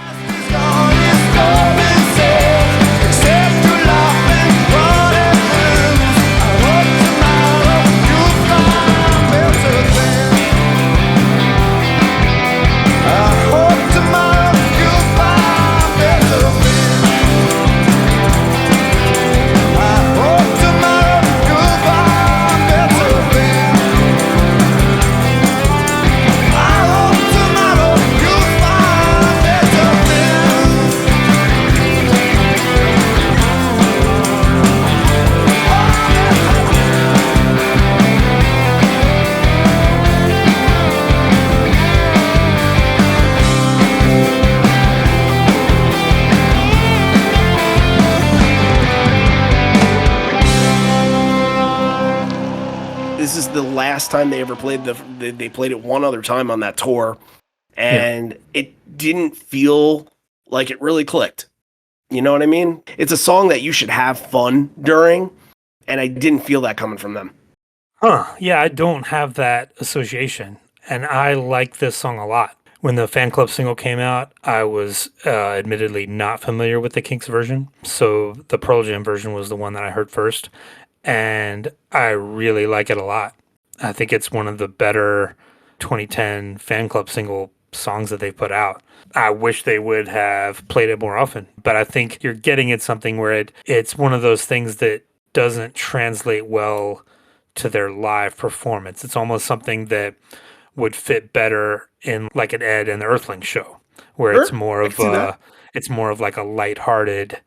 This is the last time they ever played they played it one other time on that tour, and it didn't feel like it really clicked. You know what I mean? It's a song that you should have fun during, and I didn't feel that coming from them. Yeah, I don't have that association, and I like this song a lot. When the Fan Club single came out, I was admittedly not familiar with the Kinks version, so the Pearl Jam version was the one that I heard first, and I really like it a lot. I think it's one of the better 2010 Fan Club single songs that they put out. I wish they would have played it more often, but I think you're getting at something where it's one of those things that doesn't translate well to their live performance. It's almost something that would fit better in like an Ed and the Earthlings show, where Sure, it's more of like a lighthearted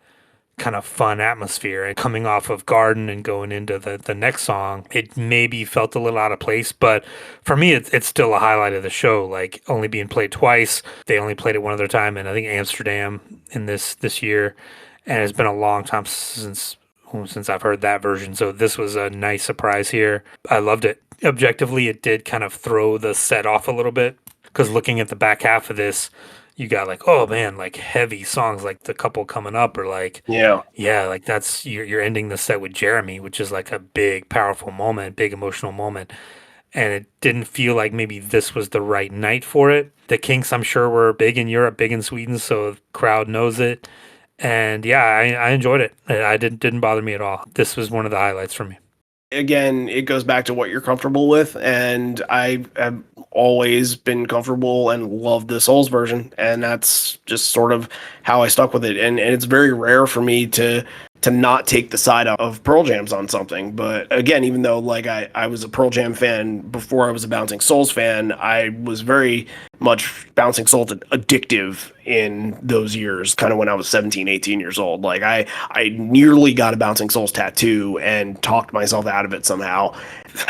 kind of fun atmosphere. And coming off of Garden and going into the next song, it maybe felt a little out of place, but for me it's still a highlight of the show, like only being played twice. They only played it one other time in I think Amsterdam in this year, and it's been a long time since I've heard that version, so this was a nice surprise here. I loved it. Objectively, it did kind of throw the set off a little bit, because looking at the back half of this, you got like, oh man, like heavy songs, like the couple coming up, or like, yeah, like that's you're ending the set with Jeremy, which is like a big, powerful moment, big emotional moment, and it didn't feel like maybe this was the right night for it. The Kinks, I'm sure, were big in Europe, big in Sweden, so the crowd knows it, and yeah, I enjoyed it. I didn't bother me at all. This was one of the highlights for me. Again, it goes back to what you're comfortable with, and I have always been comfortable and loved the Souls version, and that's just sort of how I stuck with it. And it's very rare for me to not take the side of Pearl Jam's on something. But again, even though like I was a Pearl Jam fan before I was a Bouncing Souls fan, I was very much Bouncing Souls addictive in those years, kind of when I was 17, 18 years old. Like I nearly got a Bouncing Souls tattoo and talked myself out of it somehow.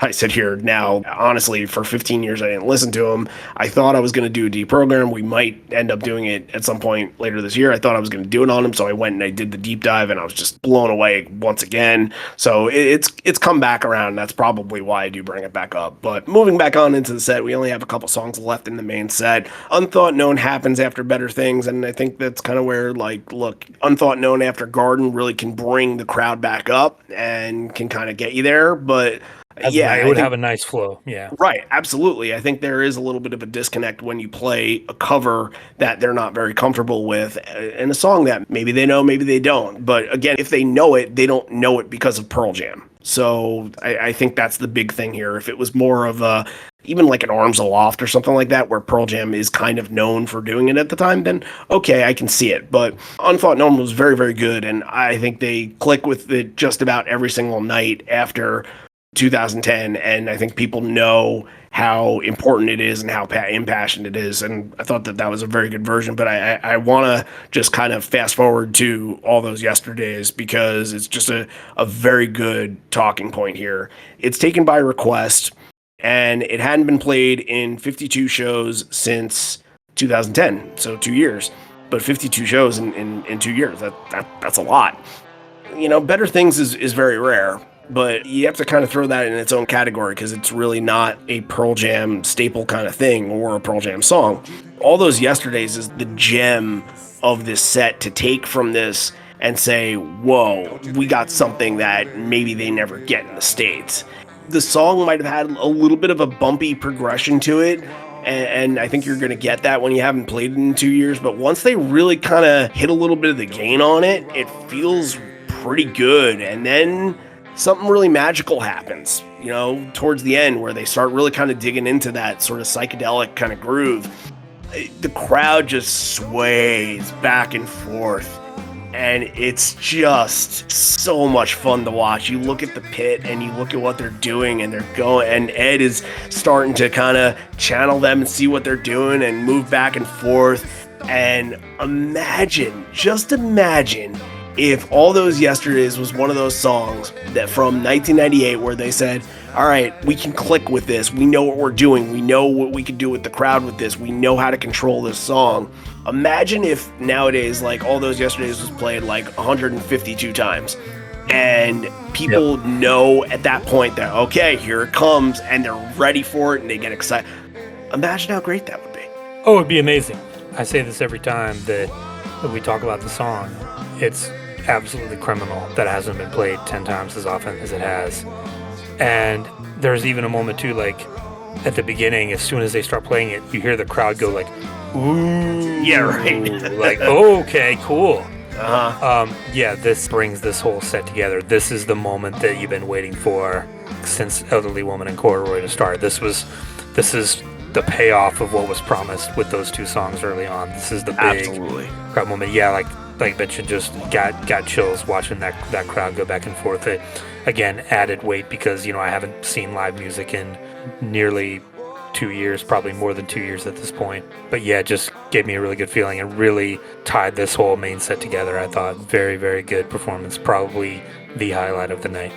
I sit here now, honestly, for 15 years I didn't listen to him. I thought I was going to do a deprogram. We might end up doing it at some point later this year. I thought I was going to do it on him, so I went and I did the deep dive, and I was just blown away once again. So it's come back around. That's probably why I do bring it back up. But moving back on into the set, we only have a couple songs left in the main set. Unthought Known happens after Better Things, and I think that's kind of where, like, look, Unthought Known after Garden really can bring the crowd back up and can kind of get you there. But yeah, it would have a nice flow. Yeah. Right. Absolutely. I think there is a little bit of a disconnect when you play a cover that they're not very comfortable with and a song that maybe they know, maybe they don't. But again, if they know it, they don't know it because of Pearl Jam. So I think that's the big thing here. If it was more of a, even like an Arms Aloft or something like that, where Pearl Jam is kind of known for doing it at the time, then okay, I can see it. But Unthought Known was very, very good. And I think they click with it just about every single night after 2010, and I think people know how important it is and how impassioned it is, and I thought that was a very good version. But I want to just kind of fast forward to All Those Yesterdays because it's just a very good talking point here. It's taken by request, and it hadn't been played in 52 shows since 2010, so 2 years. But 52 shows in 2 years, that's a lot. You know, Better Things is very rare, but you have to kind of throw that in its own category because it's really not a Pearl Jam staple kind of thing or a Pearl Jam song. All Those Yesterdays is the gem of this set to take from this and say, whoa, we got something that maybe they never get in the States. The song might have had a little bit of a bumpy progression to it, and I think you're going to get that when you haven't played it in 2 years, but once they really kind of hit a little bit of the gain on it, it feels pretty good. And then something really magical happens, you know, towards the end where they start really kind of digging into that sort of psychedelic kind of groove. The crowd just sways back and forth, and it's just so much fun to watch. You look at the pit and you look at what they're doing, and they're going, and Ed is starting to kind of channel them and see what they're doing and move back and forth. And just imagine if All Those Yesterdays was one of those songs that from 1998 where they said, all right, we can click with this. We know what we're doing. We know what we can do with the crowd with this. We know how to control this song. Imagine if nowadays, like, All Those Yesterdays was played like 152 times. And people know at that point that, okay, here it comes, and they're ready for it, and they get excited. Imagine how great that would be. Oh, it'd be amazing. I say this every time that we talk about the song. It's absolutely criminal that it hasn't been played 10 times as often as it has. And there's even a moment too, like at the beginning, as soon as they start playing it, you hear the crowd go like, ooh. Yeah, right. Like, oh, okay, cool. Uh-huh. Yeah, this brings this whole set together. This is the moment that you've been waiting for since Elderly Woman and Corduroy to start. This is the payoff of what was promised with those two songs early on. This is the big crowd moment. Yeah, like mentioned, just got chills watching that crowd go back and forth. It again added weight because, you know, I haven't seen live music in nearly 2 years, probably more than 2 years at this point. But yeah, it just gave me a really good feeling and really tied this whole main set together. I thought very, very good performance, probably the highlight of the night.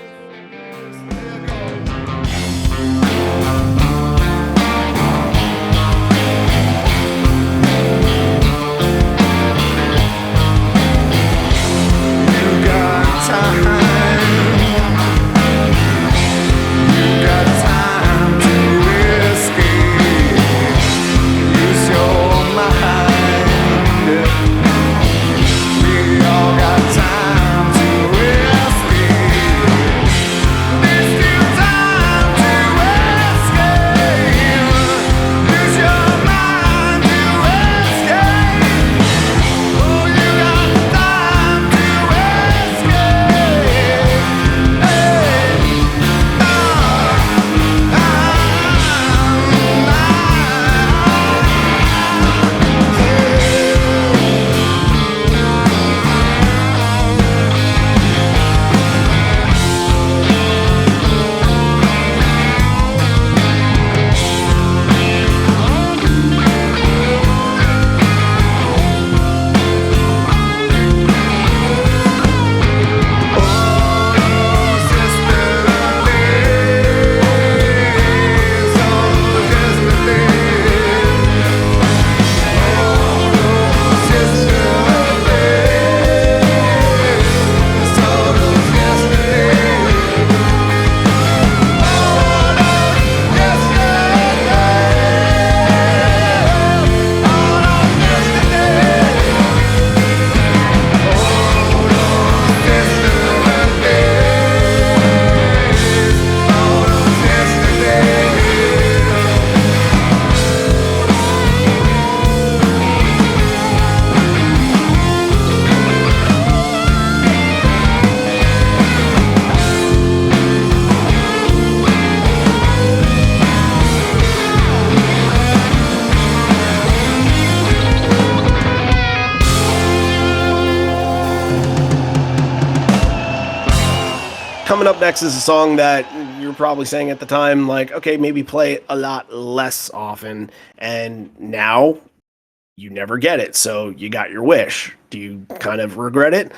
Coming up next is a song that you're probably saying at the time, like, okay, maybe play it a lot less often. And now you never get it. So you got your wish. Do you kind of regret it?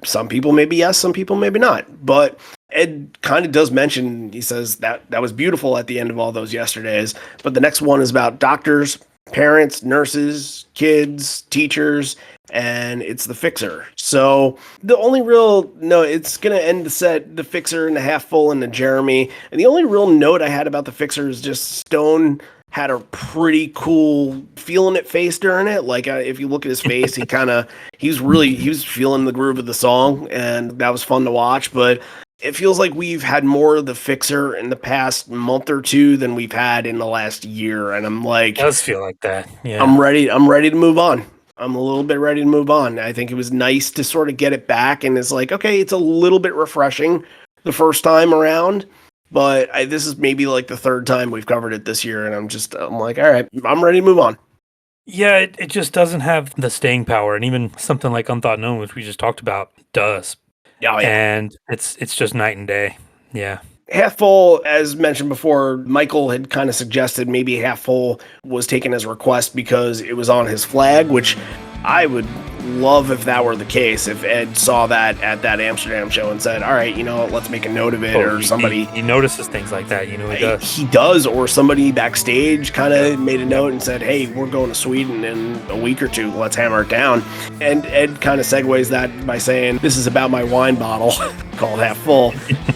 Some people maybe yes, some people maybe not. But Ed kind of does mention, he says that was beautiful at the end of all those yesterdays. But the next one is about doctors, parents, nurses, kids, teachers, and it's the Fixer. So the only real no, it's gonna end the set, the Fixer and the Half Full and the Jeremy. And the only real note I had about the Fixer is just Stone had a pretty cool feeling it face during it. Like if you look at his face, he was feeling the groove of the song, and that was fun to watch. But it feels like we've had more of the Fixer in the past month or two than we've had in the last year, and I'm like, It does feel like that. Yeah, I'm ready to move on. I'm a little bit ready to move on. I think it was nice to sort of get it back, and it's like, okay, it's a little bit refreshing the first time around. But this is maybe like the third time we've covered it this year, and I'm like, all right, I'm ready to move on. yeah. It just doesn't have the staying power, and even something like Unthought Known, which we just talked about, does. Oh, yeah. And it's just night and day. Yeah. Half Full, as mentioned before, Michael had kind of suggested maybe Half Full was taken as a request because it was on his flag, which I would love if that were the case, if Ed saw that at that Amsterdam show and said, all right, let's make a note of it, or somebody... He notices things like that, he does. He does, or somebody backstage kind of made a note and said, hey, we're going to Sweden in a week or two, let's hammer it down. And Ed kind of segues that by saying, this is about my wine bottle, called Half Full.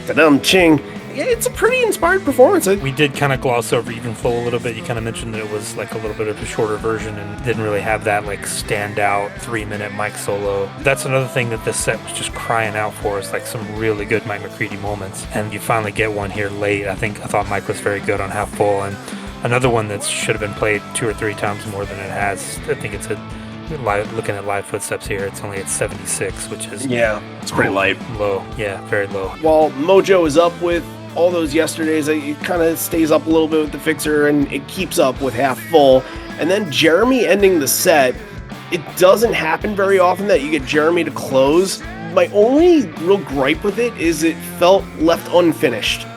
Ta-dum, ching. Yeah, it's a pretty inspired performance. We did kind of gloss over Even Flow a little bit. You kind of mentioned that it was like a little bit of a shorter version and didn't really have that like standout 3-minute Mike solo. That's another thing that this set was just crying out for, is like some really good Mike McCready moments. And you finally get one here late. I thought Mike was very good on Half Full. And another one that should have been played 2 or 3 times more than it has. I think it's looking at live footsteps here, it's only at 76, which is it's pretty light. Low. Yeah, very low. While Mojo is up with all those yesterdays, it kind of stays up a little bit with the Fixer, and it keeps up with Half Full. And then Jeremy ending the set, it doesn't happen very often that you get Jeremy to close. My only real gripe with it is it felt left unfinished,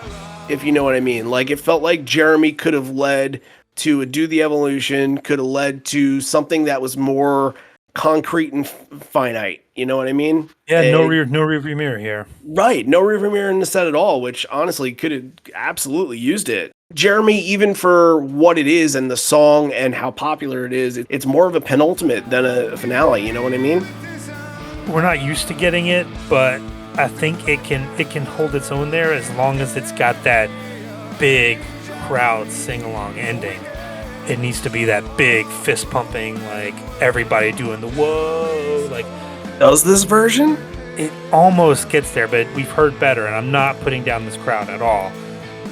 if you know what I mean. Like, it felt like Jeremy could have led to a Do the Evolution, could have led to something that was more concrete and finite. You know what I mean? Yeah, no rearview mirror here. Right, no rearview mirror in the set at all, which honestly could have absolutely used it. Jeremy, even for what it is and the song and how popular it is, it's more of a penultimate than a finale. You know what I mean? We're not used to getting it, but I think it can hold its own there as long as it's got that big crowd sing-along ending. It needs to be that big fist pumping, like everybody doing the whoa. Like, does this version? It almost gets there, but we've heard better, and I'm not putting down this crowd at all.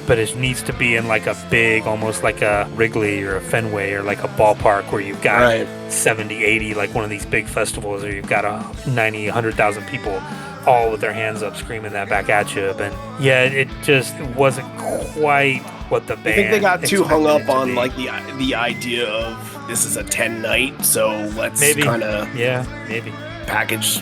But it needs to be in like a big, almost like a Wrigley or a Fenway or like a ballpark where you've got 70, 80, like one of these big festivals where you've got 90, 100,000 people all with their hands up screaming that back at you. But yeah, it just wasn't quite what the band. I think they got too hung up on like the idea of this is a 10 night, so let's kind of maybe package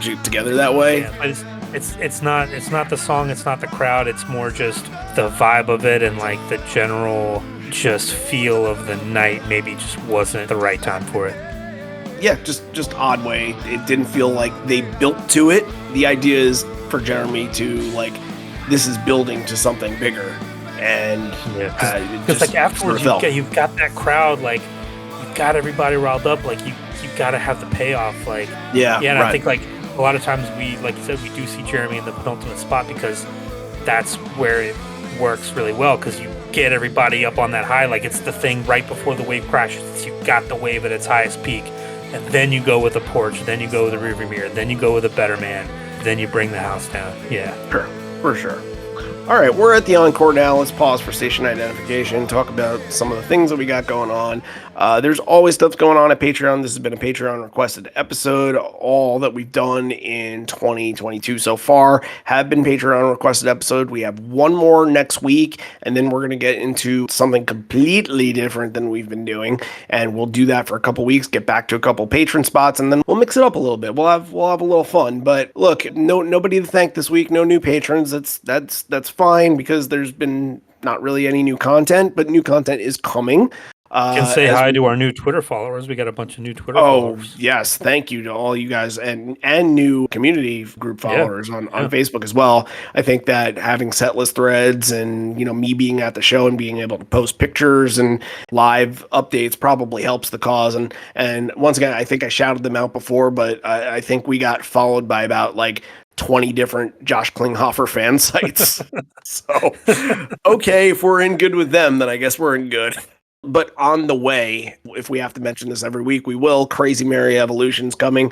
it together that way. Yeah, but it's not the song, it's not the crowd, it's more just the vibe of it and like the general just feel of the night maybe just wasn't the right time for it. Yeah, just odd way. It didn't feel like they built to it. The idea is for Jeremy to like, this is building to something bigger. And because like afterwards you've got that crowd, like you've got everybody riled up, like you got to have the payoff, like and I think like a lot of times we, like you said, we do see Jeremy in the penultimate spot because that's where it works really well, because you get everybody up on that high, like it's the thing right before the wave crashes. You got the wave at its highest peak, and then you go with a porch, then you go with a rearview mirror, then you go with a better man, then you bring the house down. Yeah, sure, for sure. All right, we're at the encore now. Let's pause for station identification, talk about some of the things that we got going on. There's always stuff going on at Patreon. This has been a Patreon requested episode. All that we've done in 2022 so far have been Patreon requested episode. We have one more next week, and then we're going to get into something completely different than we've been doing. And we'll do that for a couple weeks, get back to a couple patron spots, and then we'll mix it up a little bit. We'll have a little fun. But look, nobody to thank this week, no new patrons. That's fine because there's been not really any new content, but new content is coming. You can say hi to our new Twitter followers. We got a bunch of new Twitter followers. Yes, thank you to all you guys and new community group followers on Facebook as well. I think that having setlist threads and me being at the show and being able to post pictures and live updates probably helps the cause. And once again, I think I shouted them out before, but I think we got followed by about 20 different Josh Klinghoffer fan sites. So, okay, if we're in good with them, then I guess we're in good. But on the way, if we have to mention this every week, we will. Crazy Mary Evolution's coming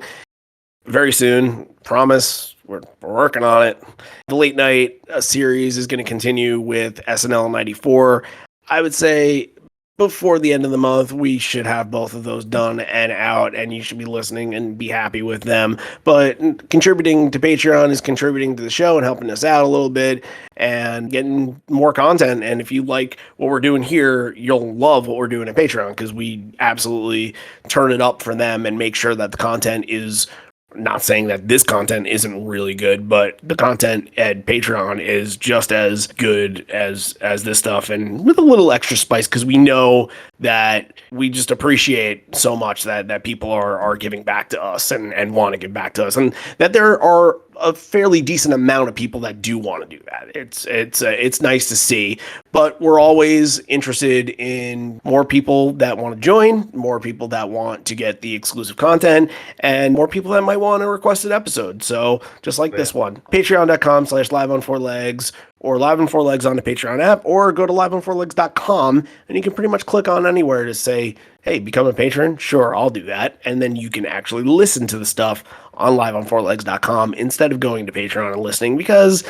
very soon. Promise. We're working on it. The late night series is going to continue with SNL 94. I would say before the end of the month, we should have both of those done and out, and you should be listening and be happy with them. But contributing to Patreon is contributing to the show and helping us out a little bit and getting more content. And if you like what we're doing here, you'll love what we're doing at Patreon because we absolutely turn it up for them and make sure that the content is. Not saying that this content isn't really good, but the content at Patreon is just as good as this stuff, and with a little extra spice because we know that we just appreciate so much that people are giving back to us and want to give back to us, and that there are a fairly decent amount of people that do want to do that. It's nice to see, but we're always interested in more people that want to join, more people that want to get the exclusive content, and more people that might want a requested episode. So just like this one, patreon.com/liveon4legs or Live on 4 Legs on the Patreon app, or go to liveon4legs.com and you can pretty much click on anywhere to say, hey, become a patron. Sure, I'll do that. And then you can actually listen to the stuff on liveon4legs.com instead of going to Patreon and listening because,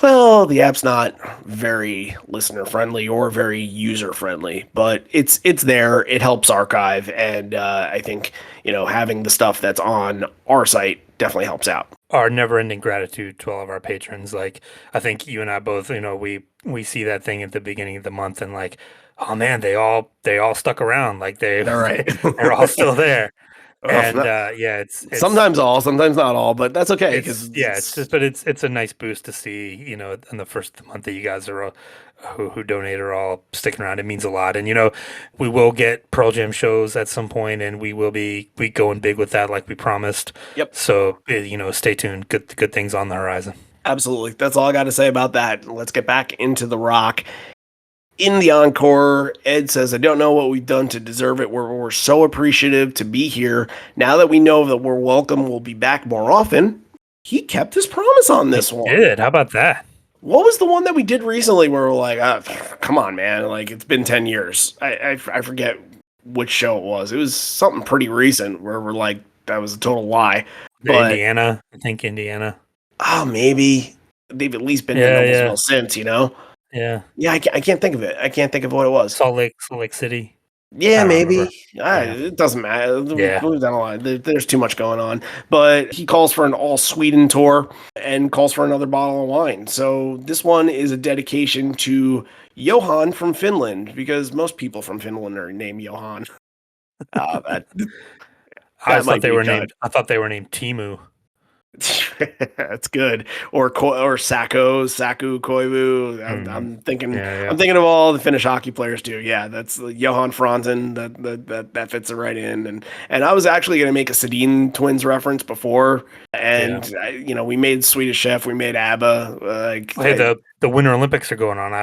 well, the app's not very listener friendly or very user friendly, but it's there. It helps archive. And I think, having the stuff that's on our site definitely helps out. Our never-ending gratitude to all of our patrons. I think you and I both, we see that thing at the beginning of the month and oh man, they all stuck around. They're right. They're all still there. And it's sometimes sometimes not all, but that's okay because it's a nice boost to see, in the first month that you guys are who donate are all sticking around. It means a lot. And we will get Pearl Jam shows at some point, and we will be going big with that like we promised. Yep. So stay tuned. Good things on the horizon. Absolutely. That's all I got to say about that. Let's get back into the rock. In the encore, Ed says, I don't know what we've done to deserve it. We're so appreciative to be here. Now that we know that we're welcome, we'll be back more often. He kept his promise on this one. He did. How about that? What was the one that we did recently where we're like, come on, man. It's been 10 years. I forget which show it was. It was something pretty recent where we're like, that was a total lie. But, Indiana. I think Indiana. Oh, maybe. They've at least been to Noblesville since, Yeah. Yeah, I can't think of it. I can't think of what it was. Salt Lake City. Yeah, maybe. It doesn't matter. Move down the line. There's too much going on. But he calls for an all Sweden tour and calls for another bottle of wine. So this one is a dedication to Johan from Finland because most people from Finland are named Johan. I thought they were named Timu. That's good. Or Saku Koivu. I'm thinking of all the Finnish hockey players too. Yeah, that's Johan Franzen. That fits it right in. And I was actually going to make a Sedin twins reference before, and we made Swedish Chef, we made ABBA. The Winter Olympics are going on.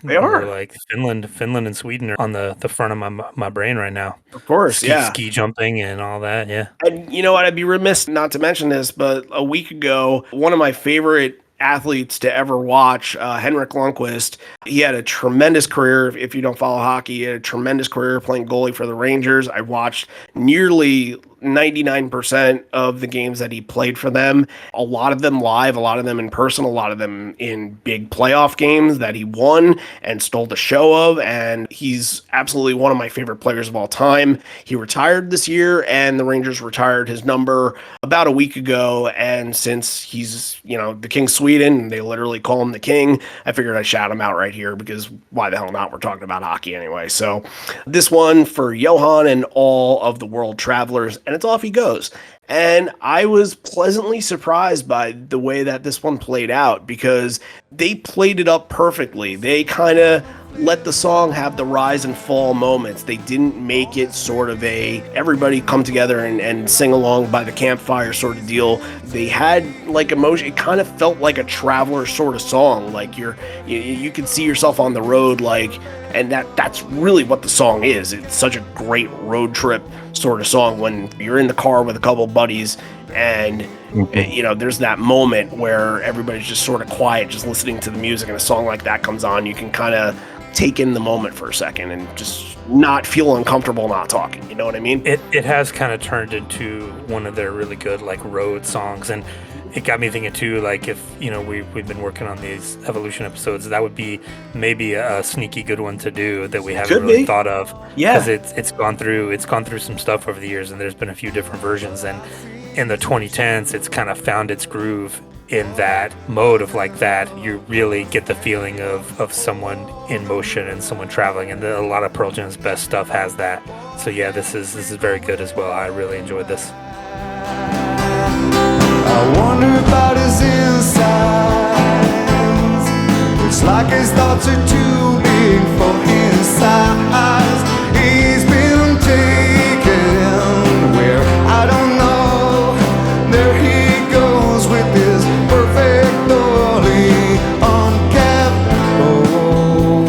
They are Finland and Sweden are on the front of my brain right now. Of course, ski jumping and all that. Yeah, and you know what? I'd be remiss not to mention this, but a week ago, one of my favorite athletes to ever watch. Henrik Lundqvist, he had a tremendous career. If you don't follow hockey, he had a tremendous career playing goalie for the Rangers. I watched nearly 99% of the games that he played for them, a lot of them live, a lot of them in person, a lot of them in big playoff games that he won and stole the show of. And he's absolutely one of my favorite players of all time. He retired this year, and the Rangers retired his number about a week ago. And since he's, the King of Sweden, they literally call him the King, I figured I'd shout him out right here because why the hell not? We're talking about hockey anyway. So this one for Johan and all of the world travelers, and it's Off He Goes. And I was pleasantly surprised by the way that this one played out because they played it up perfectly. They kind of let the song have the rise and fall moments. They didn't make it sort of a everybody come together and sing along by the campfire sort of deal. They had like emotion. It kind of felt like a traveler sort of song. Like you could see yourself on the road, and that's really what the song is. It's such a great road trip sort of song when you're in the car with a couple buddies and there's that moment where everybody's just sort of quiet, just listening to the music, and a song like that comes on. You can kind of take in the moment for a second and just not feel uncomfortable not talking. You know what I mean? It has kind of turned into one of their really good road songs, and it got me thinking too, if we've been working on these evolution episodes, that would be maybe a sneaky good one to do that we haven't really thought of. Yeah, because it's gone through some stuff over the years, and there's been a few different versions, and in the 2010s it's kind of found its groove in that mode of that you really get the feeling of someone in motion and someone traveling, and a lot of Pearl Jam's best stuff has that. So yeah, this is very good as well. I really enjoyed this. I wonder about his insides. Looks like his thoughts are too big for his size. He's been taken where I don't know. There he goes with his perfect dolly unkept bow.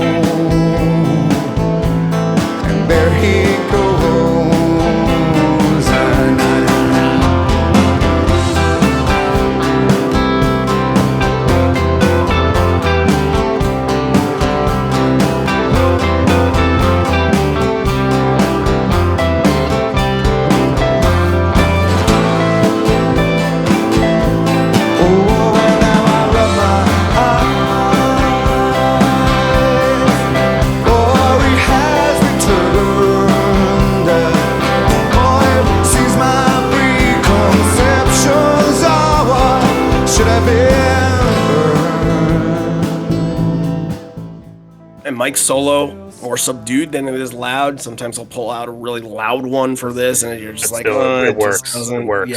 And there he goes. And Mike's solo more subdued than it is loud. Sometimes he'll pull out a really loud one for this, and you're just it works. It works.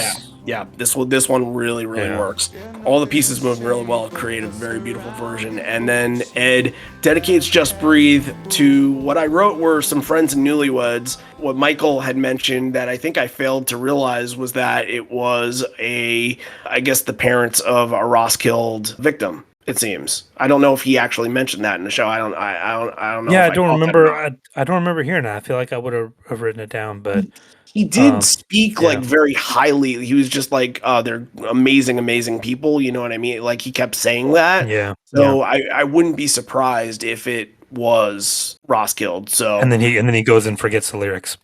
Yeah. This one really works. All the pieces move really well. Create a very beautiful version. And then Ed dedicates "Just Breathe" to what I wrote were some friends and newlyweds. What Michael had mentioned that I think I failed to realize was that it was the parents of a Roskilde victim. It seems. I don't know if he actually mentioned that in the show. I don't know. Yeah, I don't remember. I don't remember hearing that. I feel like I would have written it down, but he did speak very highly. He was just they're amazing people. You know what I mean? Like he kept saying that. Yeah. So I wouldn't be surprised if it was Roskilde. So and then he goes and forgets the lyrics.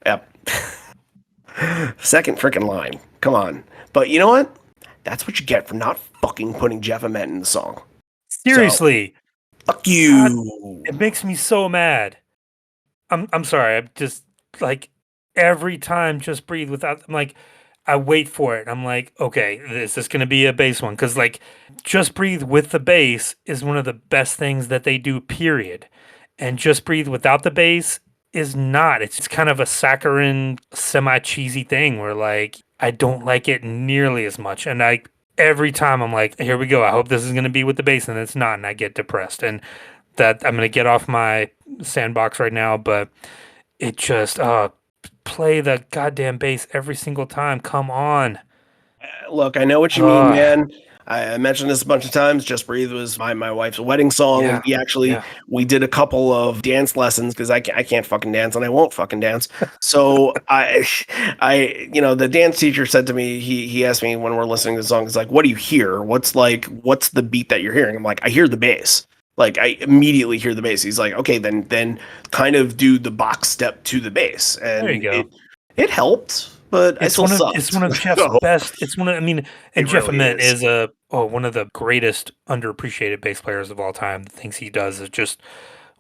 Yep. Second freaking line. Come on. But you know what? That's what you get for not fucking putting Jeff Ament in the song. Seriously. So, fuck you. God, it makes me so mad. I'm sorry. I'm just every time Just Breathe without, I wait for it. I'm like, okay, is this going to be a bass one? Because Just Breathe with the bass is one of the best things that they do, period. And Just Breathe without the bass is not. It's kind of a saccharine, semi-cheesy thing where I don't like it nearly as much. And every time I'm like, here we go. I hope this is going to be with the bass, and it's not. And I get depressed. And that I'm going to get off my sandbox right now, but it just, play the goddamn bass every single time. Come on. Look, I know what you mean, man. I mentioned this a bunch of times. Just Breathe was my wife's wedding song, and we did a couple of dance lessons because I can't fucking dance and I won't fucking dance. So the dance teacher said to me, he asked me when we're listening to the song, he's like, "What do you hear? What's the beat that you're hearing?" I'm like, "I hear the bass." Like I immediately hear the bass. He's like, "Okay, then kind of do the box step to the bass," There you and go. it helped. But I still sucked. It's one of Jeff's So, best. It's one of I mean, and it Jeff really Ament is. is one of the greatest underappreciated bass players of all time. The things he does it just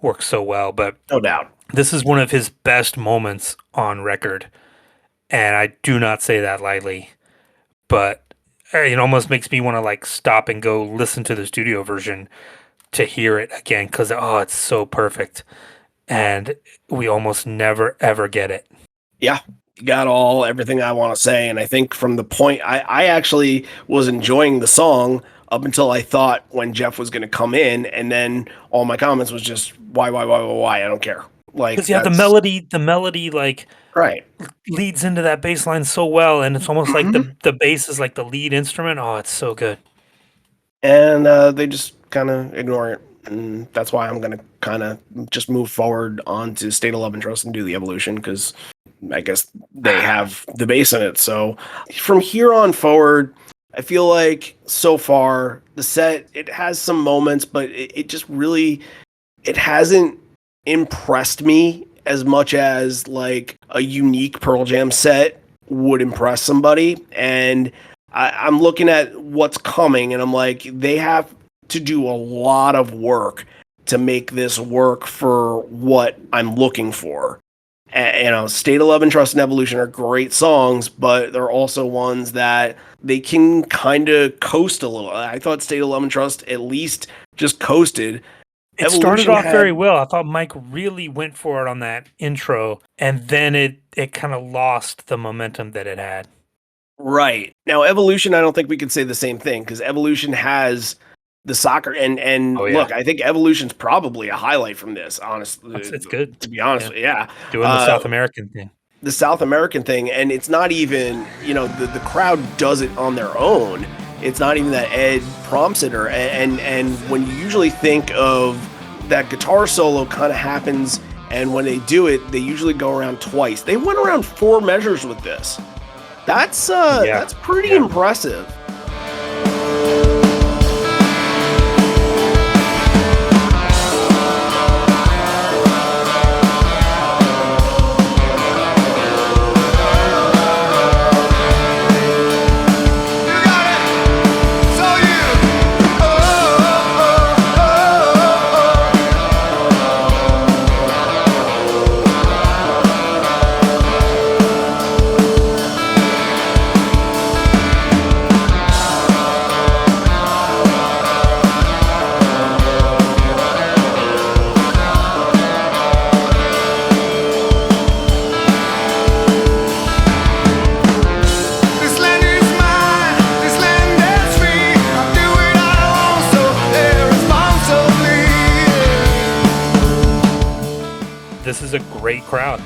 works so well. But No doubt. this is one of his best moments on record, and I do not say that lightly. But it almost makes me want to like stop and go listen to the studio version to hear it again because it's so perfect, and we almost never ever get it. Yeah, you got everything I want to say. And I think from the point I actually was enjoying the song up until I thought when Jeff was going to come in, and then all my comments was just why? I don't care. Like Because yeah, that's the melody like right. leads into that bass line so well, and it's almost like Mhm. the bass is like the lead instrument. Oh, it's so good. And they just kind of ignore it. And that's why I'm going to kind of just move forward onto State of Love and Trust and do the evolution because I guess they have the bass in it. So from here on forward, I feel like so far the set, it has some moments, but it just really, it hasn't impressed me as much as like a unique Pearl Jam set would impress somebody. And I'm looking at what's coming and I'm like, they have to do a lot of work to make this work for what I'm looking for. State of Love and Trust and Evolution are great songs, but they're also ones that they can kind of coast a little. I thought State of Love and Trust at least just coasted. It started Evolution off very had well. I thought Mike really went for it on that intro, and then it kind of lost the momentum that it had. right now Evolution. I don't think we could say the same thing because Evolution has the soccer and Oh yeah, look, I think Evolution's probably a highlight from this. Honestly, it's good. to be honest, Yeah, yeah. doing the South American thing. The South American thing, and it's not even, the crowd does it on their own. It's not even that Ed prompts it, or and when you usually think of that guitar solo kind of happens, and when they do it, they usually go around twice. They went around 4 measures with this. That's pretty Yeah. impressive. You got it. So you. Oh, oh, This land is mine. This land is free. I do what I want, so irresponsibly. This is a great crowd.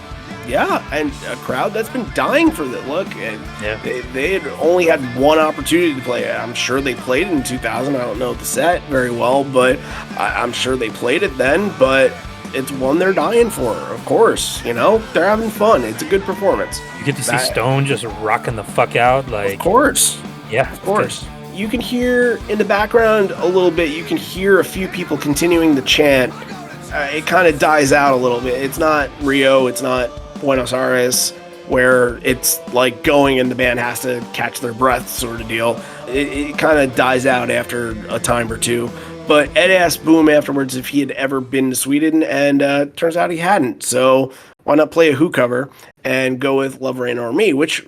Yeah, and a crowd that's been dying for the look, and Yeah. they had only had one opportunity to play it. I'm sure they played it in 2000. I don't know the set very well, but I'm sure they played it then. But it's one they're dying for, of course. They're having fun. It's a good performance. You get to see That- Stone just rocking the fuck out, like Of course. yeah, Of course. You can hear in the background a little bit, you can hear a few people continuing the chant. It kind of dies out a little bit. It's not Rio, it's not Buenos Aires, where it's like going and the band has to catch their breath sort of deal. It kind of dies out after a time or two. But Ed asked Boom afterwards if he had ever been to Sweden, and turns out he hadn't. So why not play a Who cover and go with Love Rain or Me, which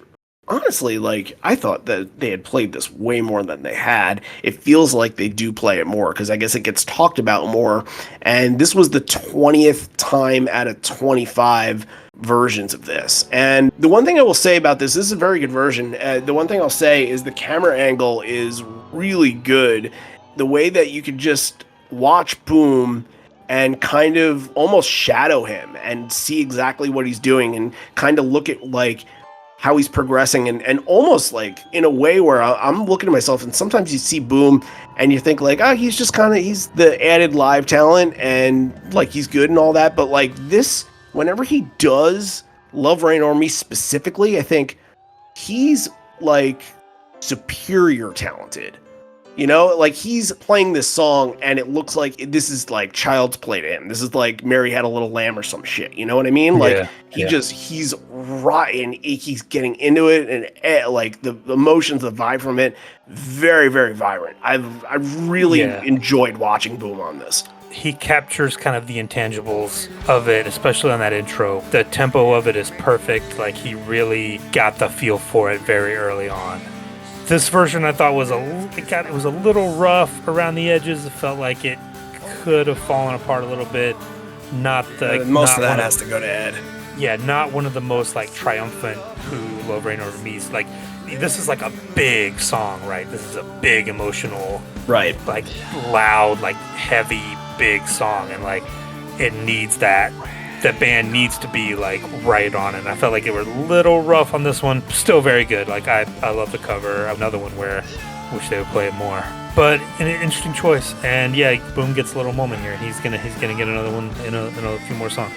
honestly, like, I thought that they had played this way more than they had. It feels like they do play it more because I guess it gets talked about more. And this was the 20th time out of 25 versions of this. And the one thing I will say about this is a very good version. The one thing I'll say is the camera angle is really good. The way that you could just watch Boom and kind of almost shadow him and see exactly what he's doing and kind of look at like how he's progressing and almost like in a way where I'm looking at myself, and sometimes you see Boom and you think like, oh, he's just kind of, he's the added live talent and like he's good and all that. But like this, whenever he does Love Rain Over Me specifically, I think he's like superior talented. You know, like he's playing this song and it looks like this is like child's play to him. This is like Mary Had a Little Lamb or some shit. You know what I mean? Like he's right and he's getting into it and like the emotions, the vibe from it, very, very vibrant. I've really enjoyed watching Boom on this. He captures kind of the intangibles of it, especially on that intro. The tempo of it is perfect. Like he really got the feel for it very early on. This version I thought was it was a little rough around the edges. It felt like it could have fallen apart a little bit. Not the most of that has to go to Ed. Yeah, not one of the most like triumphant Who Love Rain Over Me. Like this is like a big song, right? This is a big emotional, right? Like loud, like heavy, big song, and like it needs that. The band needs to be like right on it. And I felt like they were a little rough on this one. Still very good. Like I love the cover. Another one where I wish they would play it more. But an interesting choice. And yeah, Boom gets a little moment here. He's gonna get another one in a few more songs.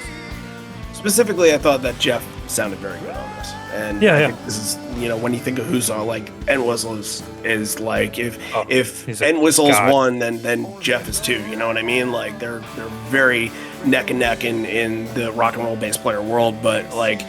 Specifically, I thought that Jeff sounded very good on this. And I think this is, you know, when you think of who's on, like End Whistle is like if End Whistle's one, then Jeff is two. You know what I mean? Like they're very neck and neck in the rock and roll bass player world. But like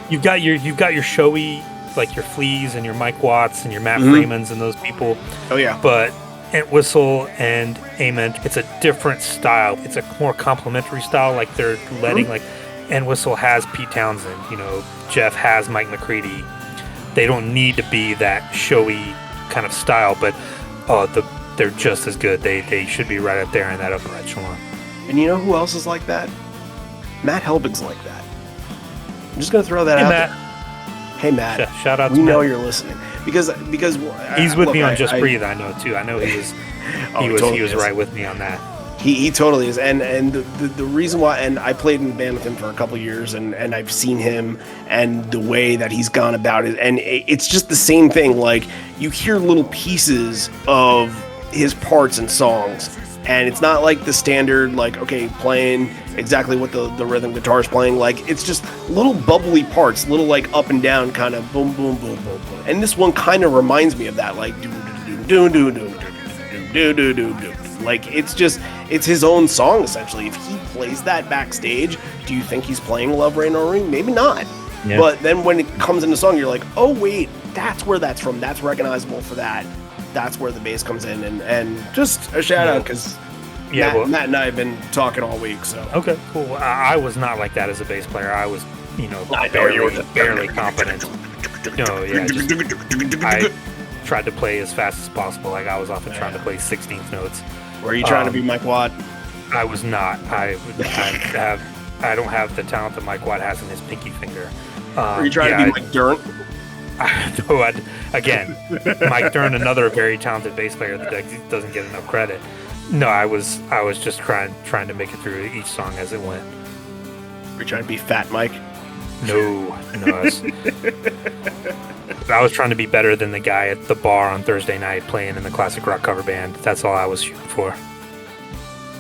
you've got your showy, like your Fleas and your Mike Watts and your Matt Freemans and those people. Oh yeah. But End Whistle and Amen, it's a different style. It's a more complementary style. Like they're letting like End Whistle has Pete Townsend, you know, Jeff has Mike McCready. They don't need to be that showy kind of style, but they're just as good. They should be right up there in that upper echelon. And you know who else is like that? Matt Helbig's like that. I'm just gonna throw that out there. Hey Matt, shout out to Matt. We know Matt. You're listening because he's with me on Just Breathe. I know too. I know he was he was right with me on that. He totally is, and the reason why, and I played in the band with him for a couple years, and I've seen him and the way that he's gone about it, and it's just the same thing. Like you hear little pieces of his parts and songs, and it's not like the standard like playing exactly what the rhythm guitar is playing. Like it's just little bubbly parts, little like up and down kind of boom boom boom boom boom. And this one kind of reminds me of that, like do do do do do do do do do. Like it's his own song essentially. If he plays that backstage, do you think he's playing Love Rain Over Me? Maybe not. Yeah. But then when it comes in the song, you're like, oh wait, that's where that's from. That's recognizable for that. That's where the bass comes in, and just a shout out because Matt and I have been talking all week. So okay, cool. I was not like that as a bass player. I was, barely competent. No, yeah, I tried to play as fast as possible. Like I was often trying to play 16th notes. Were you trying to be Mike Watt? I was not. I don't have the talent that Mike Watt has in his pinky finger. Were you trying to be Mike Dirnt? Again, Mike Dern, another very talented bass player that doesn't get enough credit. No, I was just trying to make it through each song as it went. Were you trying to be Fat Mike? No. I was trying to be better than the guy at the bar on Thursday night playing in the classic rock cover band. That's all I was shooting for.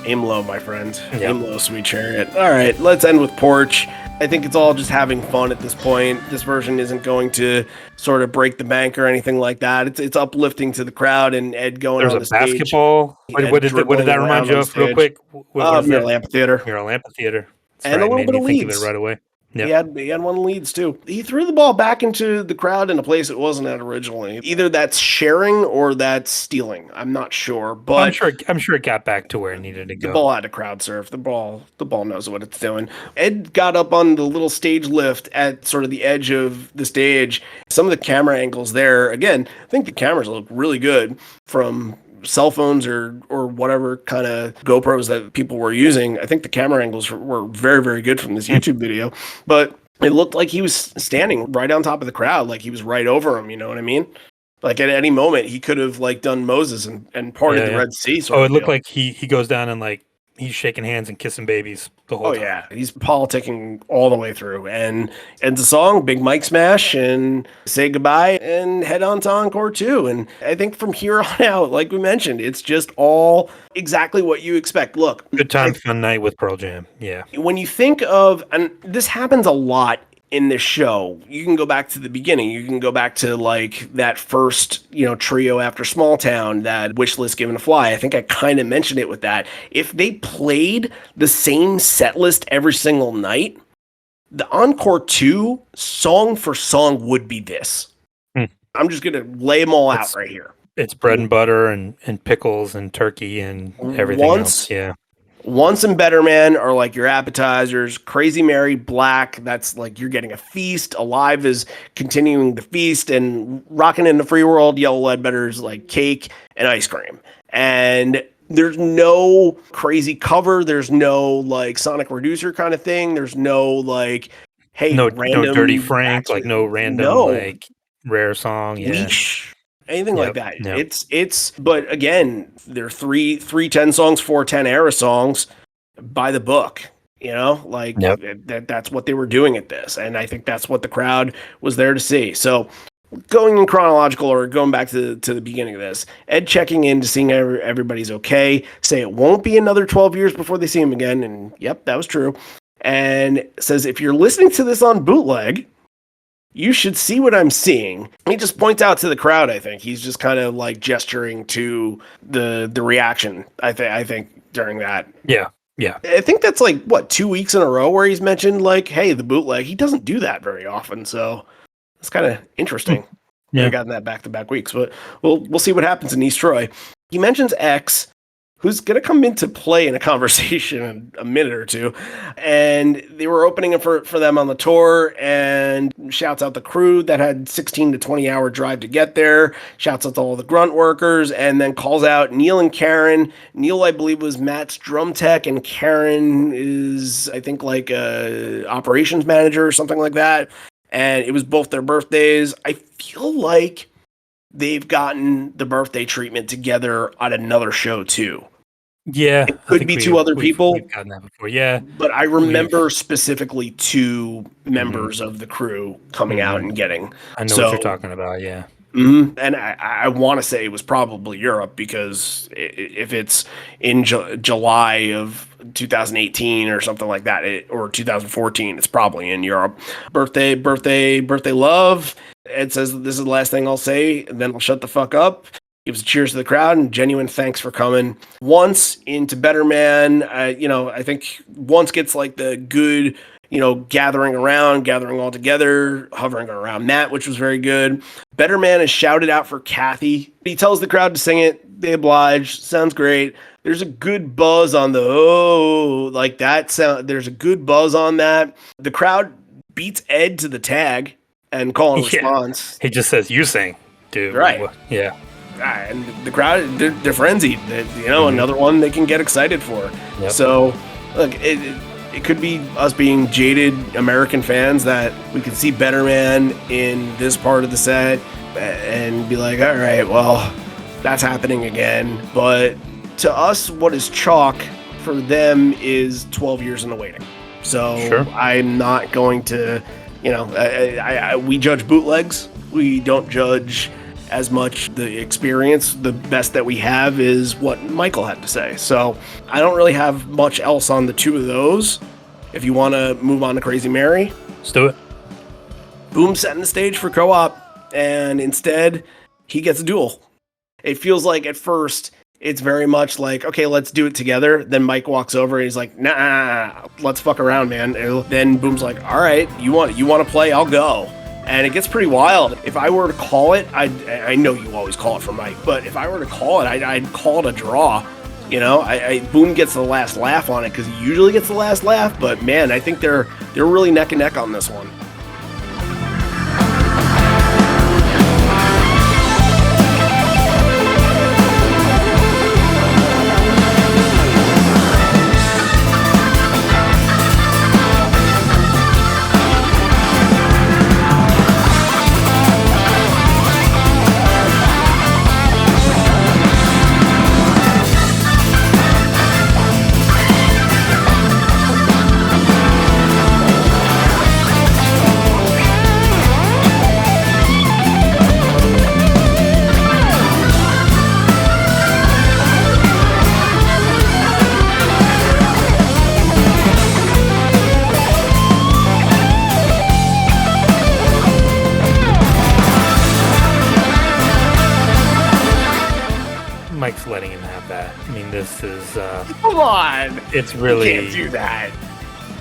Aim low, my friend. Yep. Aim low, Sweet Chariot. All right, let's end with Porch. I think it's all just having fun at this point. This version isn't going to sort of break the bank or anything like that. It's uplifting to the crowd and Ed going on the stage. There's a basketball. What did that remind you of real quick? Mural Amphitheater. Mural Amphitheater. And a little bit of leads. Right away. Yep. He had one of the leads too. He threw the ball back into the crowd in a place it wasn't at originally. Either that's sharing or that's stealing. I'm not sure, but I'm sure it got back to where it needed to go. The ball had to crowd surf. The ball knows what it's doing. Ed got up on the little stage lift at sort of the edge of the stage. Some of the camera angles there, again, I think the cameras look really good from cell phones or whatever kind of GoPros that people were using. I think the camera angles were very, very good from this YouTube video, but it looked like he was standing right on top of the crowd, like he was right over him. You know what I mean? Like at any moment he could have like done Moses and parted the Red Sea. It looked like he goes down and like he's shaking hands and kissing babies the whole Oh time. yeah, he's politicking all the way through, and ends the song, big mic smash, and say goodbye, and head on to encore 2. And I think from here on out, like we mentioned, it's just all exactly what you expect. Look, Good time, fun night with Pearl Jam. Yeah. when you think of, and this happens a lot in this show, you can go back to the beginning. You can go back to like that first, trio after Small Town, that Wish List Given a Fly. I think I kind of mentioned it with that. If they played the same set list every single night, the Encore 2, song for song, would be this. I'm just going to lay them all out right here. It's bread and butter and pickles and turkey and everything else. Yeah. Once and Better Man are like your appetizers. Crazy Mary, Black, that's like you're getting a feast. Alive is continuing the feast. And Rockin' in the Free World, Yellow Ledbetter is like cake and ice cream. And there's no crazy cover. There's no like Sonic Reducer kind of thing. There's no like, hey, no random Dirty Frank, like no random like rare song. Yeah. Leash. Anything like that. Yep. It's but again, they're three 10 songs, 4 10 era songs by the book, that's what they were doing at this. And I think that's what the crowd was there to see. So going in chronological order, going back to the beginning of this, Ed checking in to seeing everybody's okay, say it won't be another 12 years before they see him again. And yep, that was true. And says, if you're listening to this on bootleg, you should see what I'm seeing. He just points out to the crowd, I think. He's just kind of like gesturing to the reaction, I think, during that. Yeah, yeah. I think that's like, 2 weeks in a row where he's mentioned, like, hey, the bootleg. He doesn't do that very often, so it's kind of interesting. Yeah. I gotten that back-to-back weeks, but we'll see what happens in East Troy. He mentions X, who's going to come into play in a conversation in a minute or two. And they were opening it for them on the tour, and shouts out the crew that had 16 to 20 hour drive to get there, shouts out to all the grunt workers, and then calls out Neil and Karen. Neil, I believe, was Matt's drum tech, and Karen is, I think, like a operations manager or something like that. And it was both their birthdays. I feel like they've gotten the birthday treatment together on another show too. Yeah. It could be two other people. We've gotten that before. Yeah. But I remember specifically 2 members of the crew coming out and getting. I know what you're talking about. Yeah. And I want to say it was probably Europe, because if it's in July of 2018 or something like that, or 2014, it's probably in Europe. Birthday love. Ed says, this is the last thing I'll say, and then I'll shut the fuck up. Gives a cheers to the crowd and genuine thanks for coming. Once into Better Man, I think Once gets like the good, gathering all together, hovering around Matt, which was very good. Better Man is shouted out for Kathy. He tells the crowd to sing it. They oblige. Sounds great. There's a good buzz on like that sound. There's a good buzz on that. The crowd beats Ed to the tag and call and response. He just says, you sing, dude. Right. Yeah. And the crowd, they're frenzied. Another one they can get excited for. Yep. So, look, it could be us being jaded American fans that we could see Better Man in this part of the set and be like, all right, well, that's happening again. But to us, what is chalk for them is 12 years in the waiting. So sure. I'm not going to, we judge bootlegs. We don't judge as much the experience. The best that we have is what Michael had to say. So I don't really have much else on the 2 of those. If you want to move on to Crazy Mary, let's do it. Boom setting the stage for co-op, and instead he gets a duel. It feels like at first it's very much like, okay, let's do it together. Then Mike walks over and he's like, nah, let's fuck around, man. And then Boom's like, all right, you want to play? I'll go. And it gets pretty wild. If I were to call it, I know you always call it for Mike, but if I were to call it, I'd call it a draw. Boom gets the last laugh on it because he usually gets the last laugh. But man, I think they're really neck and neck on this one. This is Come on. it's really You can't do that.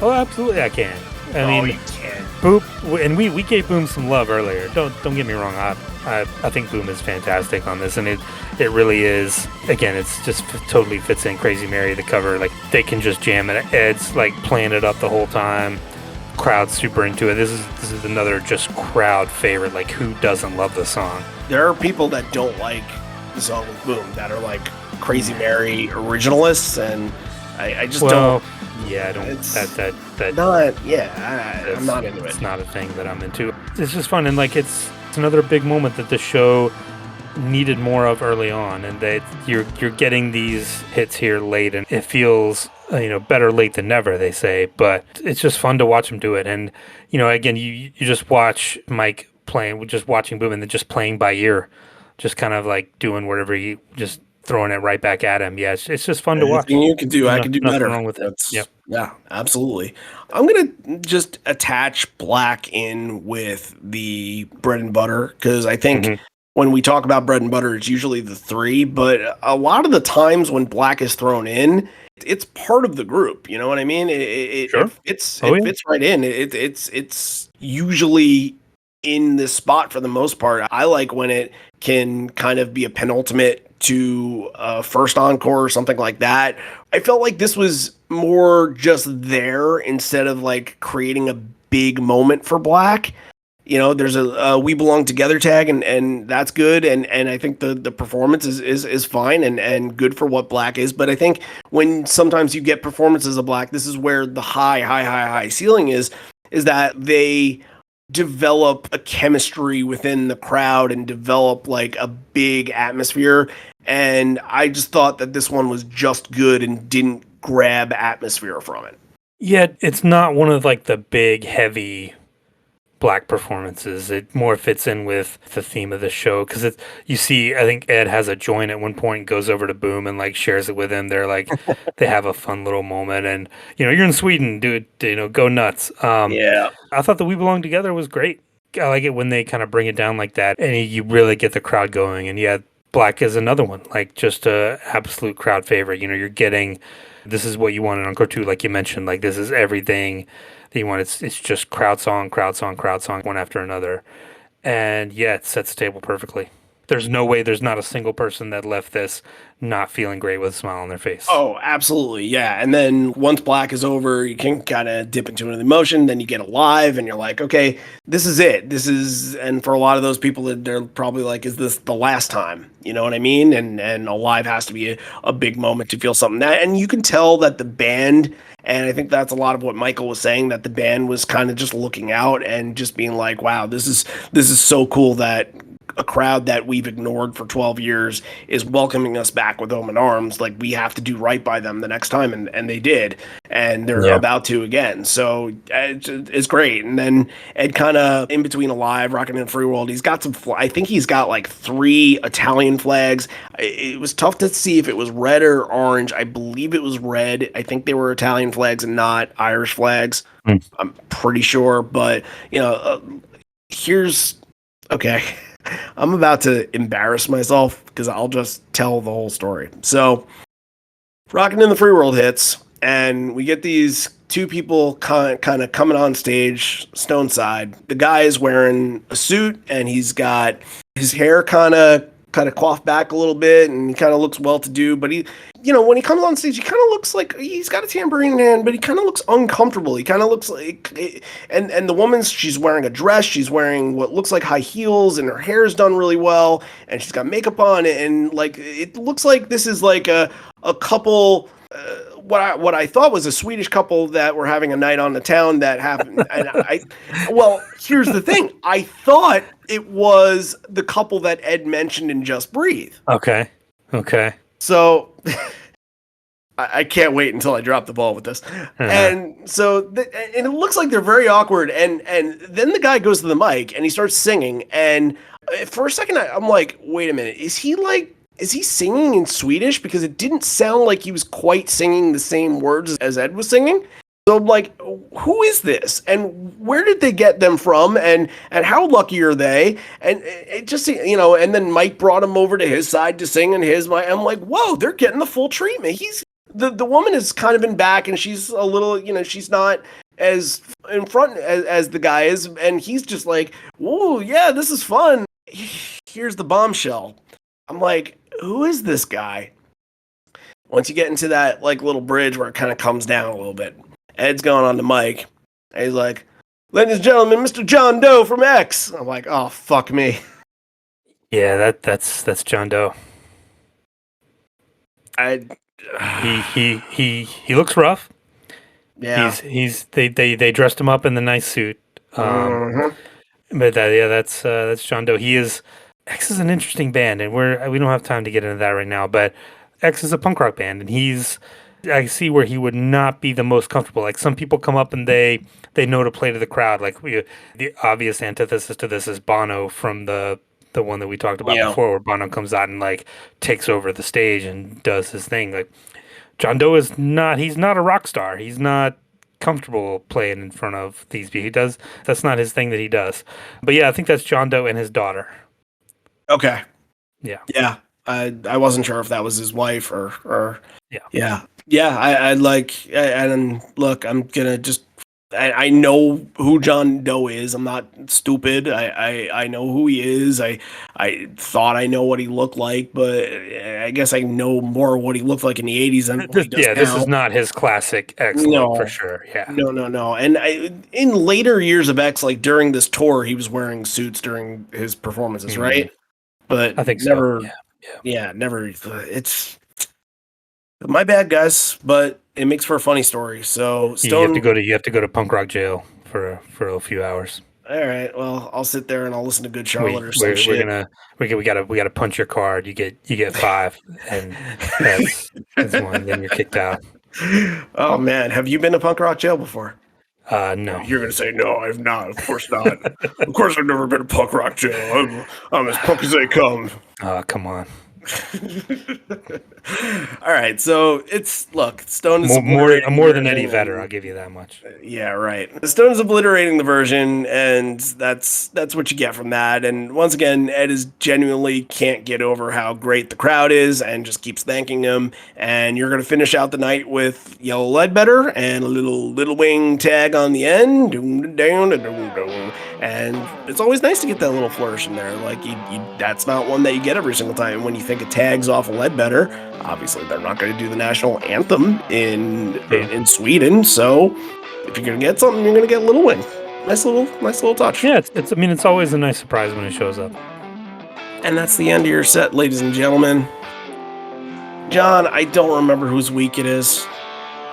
Oh, absolutely, I can. I mean, you can't. Boom, and we gave Boom some love earlier. Don't get me wrong. I think Boom is fantastic on this, and it really is. Again, it's just totally fits in. Crazy Mary, the cover, like they can just jam it. Ed's like playing it up the whole time. Crowd's super into it. This is another just crowd favorite. Like, who doesn't love the song? There are people that don't like the song with Boom that are like Crazy Mary originalists, and I just don't. Yeah, I don't. It's That not. Yeah, I'm not into it. It's not a thing that I'm into. It's just fun, and like it's another big moment that the show needed more of early on, and that you're getting these hits here late, and it feels better late than never, they say. But it's just fun to watch him do it, and again, you just watch Mike playing, just watching Boom, and then just playing by ear, just kind of like doing whatever he just throwing it right back at him. Yeah, it's just fun to watch. Anything you can do, I can do nothing better. Wrong with it. Yep. Yeah, absolutely. I'm gonna just attach Black in with the bread and butter because I think when we talk about bread and butter, it's usually the three. But a lot of the times when Black is thrown in, it's part of the group. You know what I mean? It fits right in. It's usually in this spot for the most part. I like when it can kind of be a penultimate to first encore or something like that. I felt like this was more just there instead of like creating a big moment for Black. There's a We Belong Together tag, and that's good, and I think the performance is fine and good for what Black is. But I think when sometimes you get performances of Black, this is where the high ceiling is that they develop a chemistry within the crowd and develop like a big atmosphere. And I just thought that this one was just good and didn't grab atmosphere from it. Yeah, it's not one of like the big, heavy Black performances. It more fits in with the theme of the show because you see, I think Ed has a joint at one point, goes over to Boom and like shares it with him. They're like, they have a fun little moment, and you're in Sweden, dude. Go nuts. Yeah, I thought the We Belong Together was great. I like it when they kind of bring it down like that, and you really get the crowd going. And yeah, Black is another one, like just a absolute crowd favorite. You're getting, this is what you want in Encore 2, like you mentioned. Like this is everything that you want. It's just crowd song, one after another. And yeah, it sets the table perfectly. There's no way there's not a single person that left this not feeling great with a smile on their face. Oh, absolutely. Yeah. And then once Black is over, you can kind of dip into an emotion. Then you get Alive and you're like, okay, this is it. And for a lot of those people, they're probably like, is this the last time? You know what I mean? And Alive has to be a big moment to feel something that, and you can tell that the band, and I think that's a lot of what Michael was saying, that the band was kind of just looking out and just being like, wow, this is so cool that a crowd that we've ignored for 12 years is welcoming us back with open arms. Like, we have to do right by them the next time. And they did. And they're about to again. So it's great. And then Ed kind of in between Alive, Rockin' in Free World, he's got I think he's got like 3 Italian flags. It was tough to see if it was red or orange. I believe it was red. I think they were Italian flags and not Irish flags. I'm pretty sure. But, okay. I'm about to embarrass myself because I'll just tell the whole story. So, Rockin' in the Free World hits, and we get these 2 people kind of coming on stage, Stone Side. The guy is wearing a suit, and he's got his hair kind of coiffed back a little bit, and he kind of looks well-to-do. But he, when he comes on stage, he kind of looks like he's got a tambourine in hand, but he kind of looks uncomfortable. He kind of looks like, and the woman, she's wearing a dress. She's wearing what looks like high heels, and her hair's done really well, and she's got makeup on, and like it looks like this is like a couple. What I thought was a Swedish couple that were having a night on the town that happened. And here's the thing. I thought it was the couple that Ed mentioned in Just Breathe. Okay. So I can't wait until I drop the ball with this. And so, and it looks like they're very awkward. And then the guy goes to the mic and he starts singing. And for a second, I'm like, wait a minute. Is he singing in Swedish? Because it didn't sound like he was quite singing the same words as Ed was singing. So I'm like, who is this, and where did they get them from, and how lucky are they? And it just, and then Mike brought him over to his side to sing, and I'm like, whoa, they're getting the full treatment. The woman is kind of in back, and she's a little, she's not as in front as the guy is, and he's just like, whoa, yeah, this is fun. Here's the bombshell. I'm like, who is this guy? Once you get into that like little bridge where it kind of comes down a little bit, Ed's going on the mic, and he's like, "Ladies and gentlemen, Mr. John Doe from X." I'm like, "Oh, fuck me." Yeah, that's John Doe. I He looks rough. yeah. They dressed him up in the nice suit. Mhm. But that's John Doe. He is X is an interesting band, and we don't have time to get into that right now. But X is a punk rock band, and I see where he would not be the most comfortable. Like some people come up and they know to play to the crowd. Like the obvious antithesis to this is Bono from the one that we talked about Yeah. before, where Bono comes out and like takes over the stage and does his thing. Like John Doe is not. He's not a rock star. He's not comfortable playing in front of these people. He does. That's not his thing that he does. But yeah, I think that's John Doe and his daughter. Okay. Yeah. Yeah. I wasn't sure if that was his wife or Yeah. yeah. Yeah. And look, I'm gonna just. I know who John Doe is. I'm not stupid. I know who he is. I thought I know what he looked like, but I guess I know more what he looked like in the 80s than what he does now. This is not his classic X look for sure. Yeah. No. And in later years of X, like during this tour, he was wearing suits during his performances, right? But I think never, so. yeah, never. It's my bad, guys, but it makes for a funny story. So Stone, You have to go to punk rock jail for a few hours. all right, well, I'll sit there and I'll listen to Good Charlotte or some We're shit. we gotta punch your card. You get 5, and that's one. Then you're kicked out. Oh man, have you been to punk rock jail before? No. You're gonna say no, I've not. Of course not. Of course, I've never been to punk rock jail. I'm as punk as they come. Come on. All right, so look, Stone is More than Eddie obliterating Vedder. I'll give you that much. Yeah, right. Stone is obliterating the version, and that's what you get from that. And once again, Ed is genuinely can't get over how great the crowd is, and just keeps thanking him. And you're gonna finish out the night with Yellow Ledbetter and a little wing tag on the end, and it's always nice to get that little flourish in there. Like that's not one that you get every single time. When you think of tags off of Ledbetter, obviously they're not going to do the national anthem in Sweden. So if you're going to get something, you're going to get Little Wing. Nice little touch. Yeah, it's always a nice surprise when it shows up. And that's the end of your set, ladies and gentlemen. John, I don't remember whose week it is.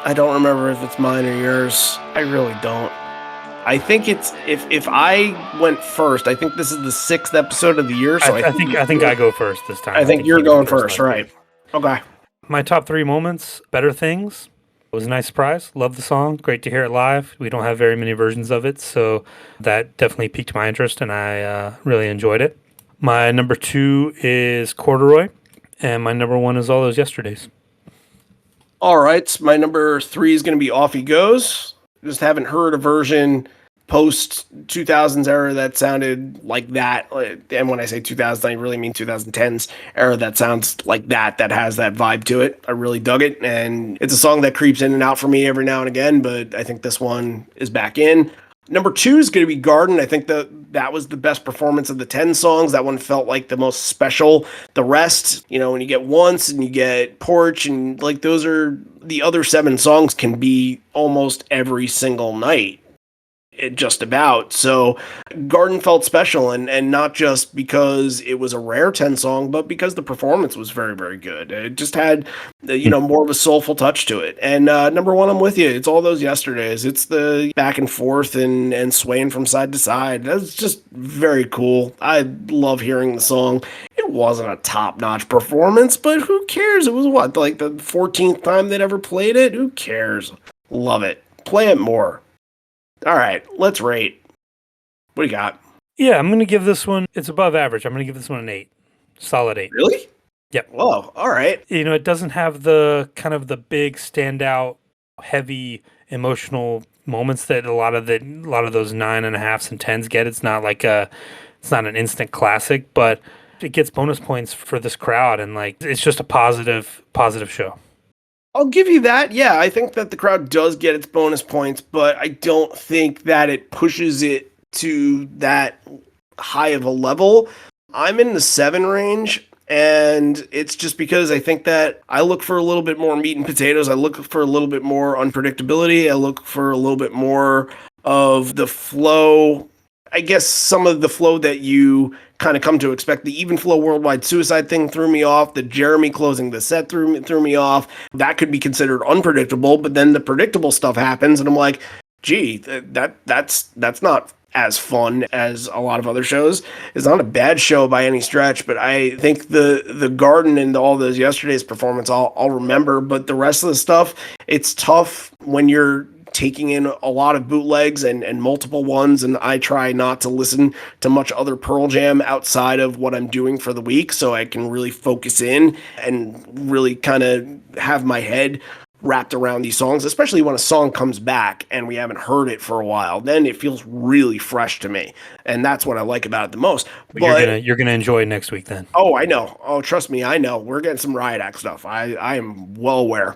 I don't remember if it's mine or yours. I really don't. I think it's if I went first. I think this is the 6th episode of the year. So I think I go first this time. I think you're going first, right? Okay. My top 3 moments: Better Things. It was a nice surprise. Love the song. Great to hear it live. We don't have very many versions of it, so that definitely piqued my interest, and I really enjoyed it. My number 2 is Corduroy, and my number 1 is All Those Yesterdays. All right. My number 3 is going to be Off He Goes. Just haven't heard a version post 2000s era that sounded like that. And when I say 2000s, I really mean 2010s era that sounds like that has that vibe to it. I really dug it. And it's a song that creeps in and out for me every now and again, but I think this one is back in. Number 2 is going to be Garden. I think that was the best performance of the 10 songs. That one felt like the most special. The rest, when you get Once and you get Porch, and like those are the other 7 songs can be almost every single night. Just about. So Garden felt special, and not just because it was a rare 10 song, but because the performance was very, very good. It just had, more of a soulful touch to it. And number 1, I'm with you. It's All Those Yesterdays. It's the back and forth and swaying from side to side. That's just very cool. I love hearing the song. It wasn't a top-notch performance, but who cares? It was like the 14th time they'd ever played it? Who cares? Love it. Play it more. All right, let's rate. What do you got? Yeah, I'm going to give this one, it's above average. I'm going to give this one an 8. Solid 8. Really? Yep. Whoa, all right. It doesn't have the kind of the big standout, heavy emotional moments that a lot of those 9.5s and 10s get. It's not it's not an instant classic, but it gets bonus points for this crowd, and like it's just a positive show. I'll give you that. Yeah, I think that the crowd does get its bonus points, but I don't think that it pushes it to that high of a level. I'm in the 7 range, and it's just because I think that I look for a little bit more meat and potatoes. I look for a little bit more unpredictability. I look for a little bit more of the flow. I guess some of the flow that you kind of come to expect. The even flow worldwide suicide thing threw me off. The Jeremy closing the set threw me off. That could be considered unpredictable, but then the predictable stuff happens, and I'm like, gee, that's not as fun as a lot of other shows. It's not a bad show by any stretch, but I think the Garden and all those yesterday's performance I'll remember, but the rest of the stuff, it's tough when you're taking in a lot of bootlegs and multiple ones, and I try not to listen to much other Pearl Jam outside of what I'm doing for the week, so I can really focus in and really kind of have my head wrapped around these songs, especially when a song comes back and we haven't heard it for a while. Then it feels really fresh to me, and that's what I like about it the most. But you're gonna enjoy next week then. Oh, I know. Oh, trust me, I know. We're getting some Riot Act stuff. I am well aware.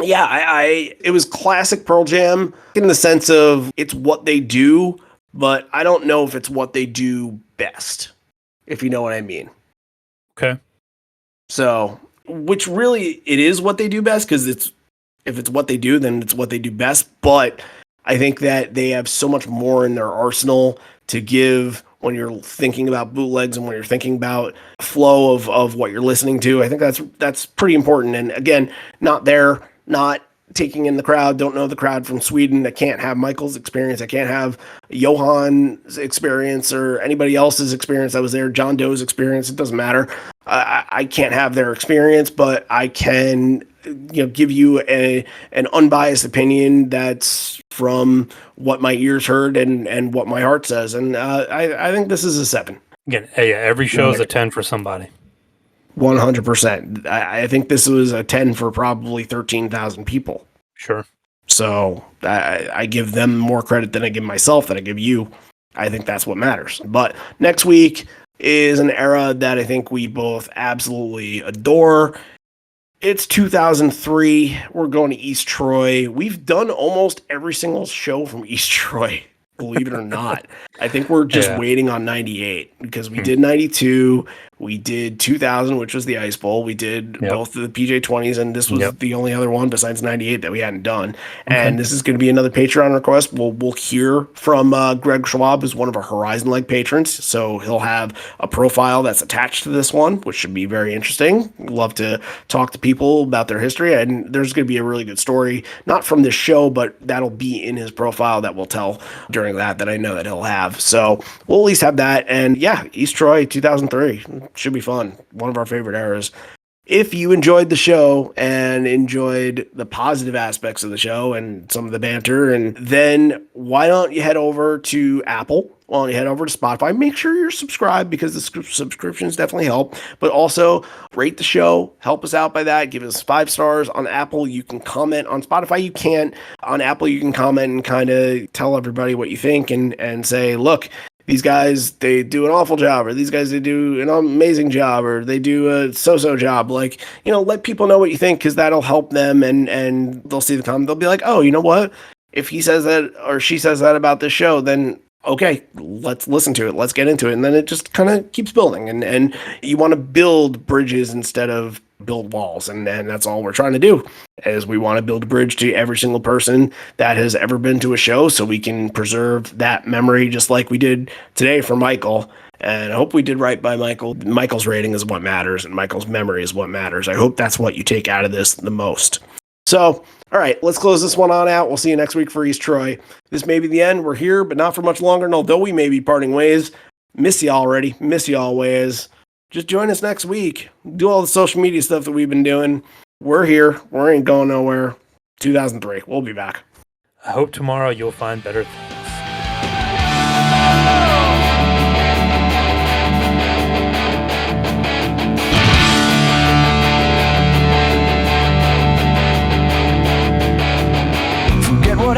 Yeah, it was classic Pearl Jam in the sense of it's what they do, but I don't know if it's what they do best, if you know what I mean. Okay. So, which really it is what they do best, because if it's what they do, then it's what they do best. But I think that they have so much more in their arsenal to give when you're thinking about bootlegs and when you're thinking about flow of what you're listening to. I think that's pretty important. And again, not taking in the crowd, don't know the crowd from Sweden. I can't have Michael's experience. I can't have Johan's experience or anybody else's experience that was there, John Doe's experience. It doesn't matter. I can't have their experience, but I can give you an unbiased opinion that's from what my ears heard and what my heart says. And I think this is a 7. Again, every show is a 10 for somebody. 100%. I think this was a 10 for probably 13,000 people. Sure. So I give them more credit than I give myself, than I give you. I think that's what matters. But next week is an era that I think we both absolutely adore. It's 2003. We're going to East Troy. We've done almost every single show from East Troy, believe it or not. I think we're just waiting on 98 because we did 92. We did 2000, which was the Ice Bowl. We did both of the PJ20s, and this was the only other one besides 98 that we hadn't done. And this is going to be another Patreon request. We'll hear from Greg Schwab, who's one of our Horizon Leg patrons. So he'll have a profile that's attached to this one, which should be very interesting. Love to talk to people about their history, and there's going to be a really good story, not from this show, but that'll be in his profile that we'll tell during that I know that he'll have. So we'll at least have that. And yeah, East Troy 2003 should be fun. One of our favorite eras. If you enjoyed the show and enjoyed the positive aspects of the show and some of the banter, and then why don't you head over to Apple? Why don't you head over to Spotify? Make sure you're subscribed because the subscriptions definitely help. But also rate the show. Help us out by that. Give us 5 stars on Apple. You can comment on Spotify. You can't. On Apple, you can comment and kind of tell everybody what you think and say, look, these guys, they do an awful job, or these guys, they do an amazing job, or they do a so-so job. Like, let people know what you think, because that'll help them, and they'll see the comment. They'll be like, oh, you know what? If he says that or she says that about this show, then okay, let's listen to it. Let's get into it. And then it just kind of keeps building. And you want to build bridges instead of build walls. And that's all we're trying to do, is we want to build a bridge to every single person that has ever been to a show, so we can preserve that memory, just like we did today for Michael. And I hope we did right by Michael. Michael's rating is what matters, and Michael's memory is what matters. I hope that's what you take out of this the most. So, all right, let's close this one on out. We'll see you next week for East Troy. This may be the end. We're here, but not for much longer. And although we may be parting ways, miss you already. Miss you always. Just join us next week. Do all the social media stuff that we've been doing. We're here. We ain't going nowhere. 2003. We'll be back. I hope tomorrow you'll find better things. Forget what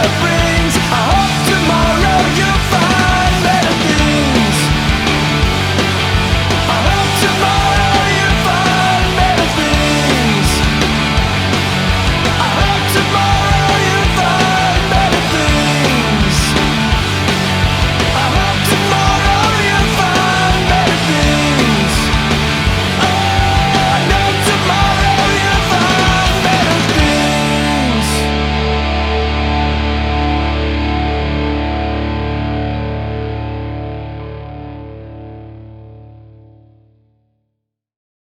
every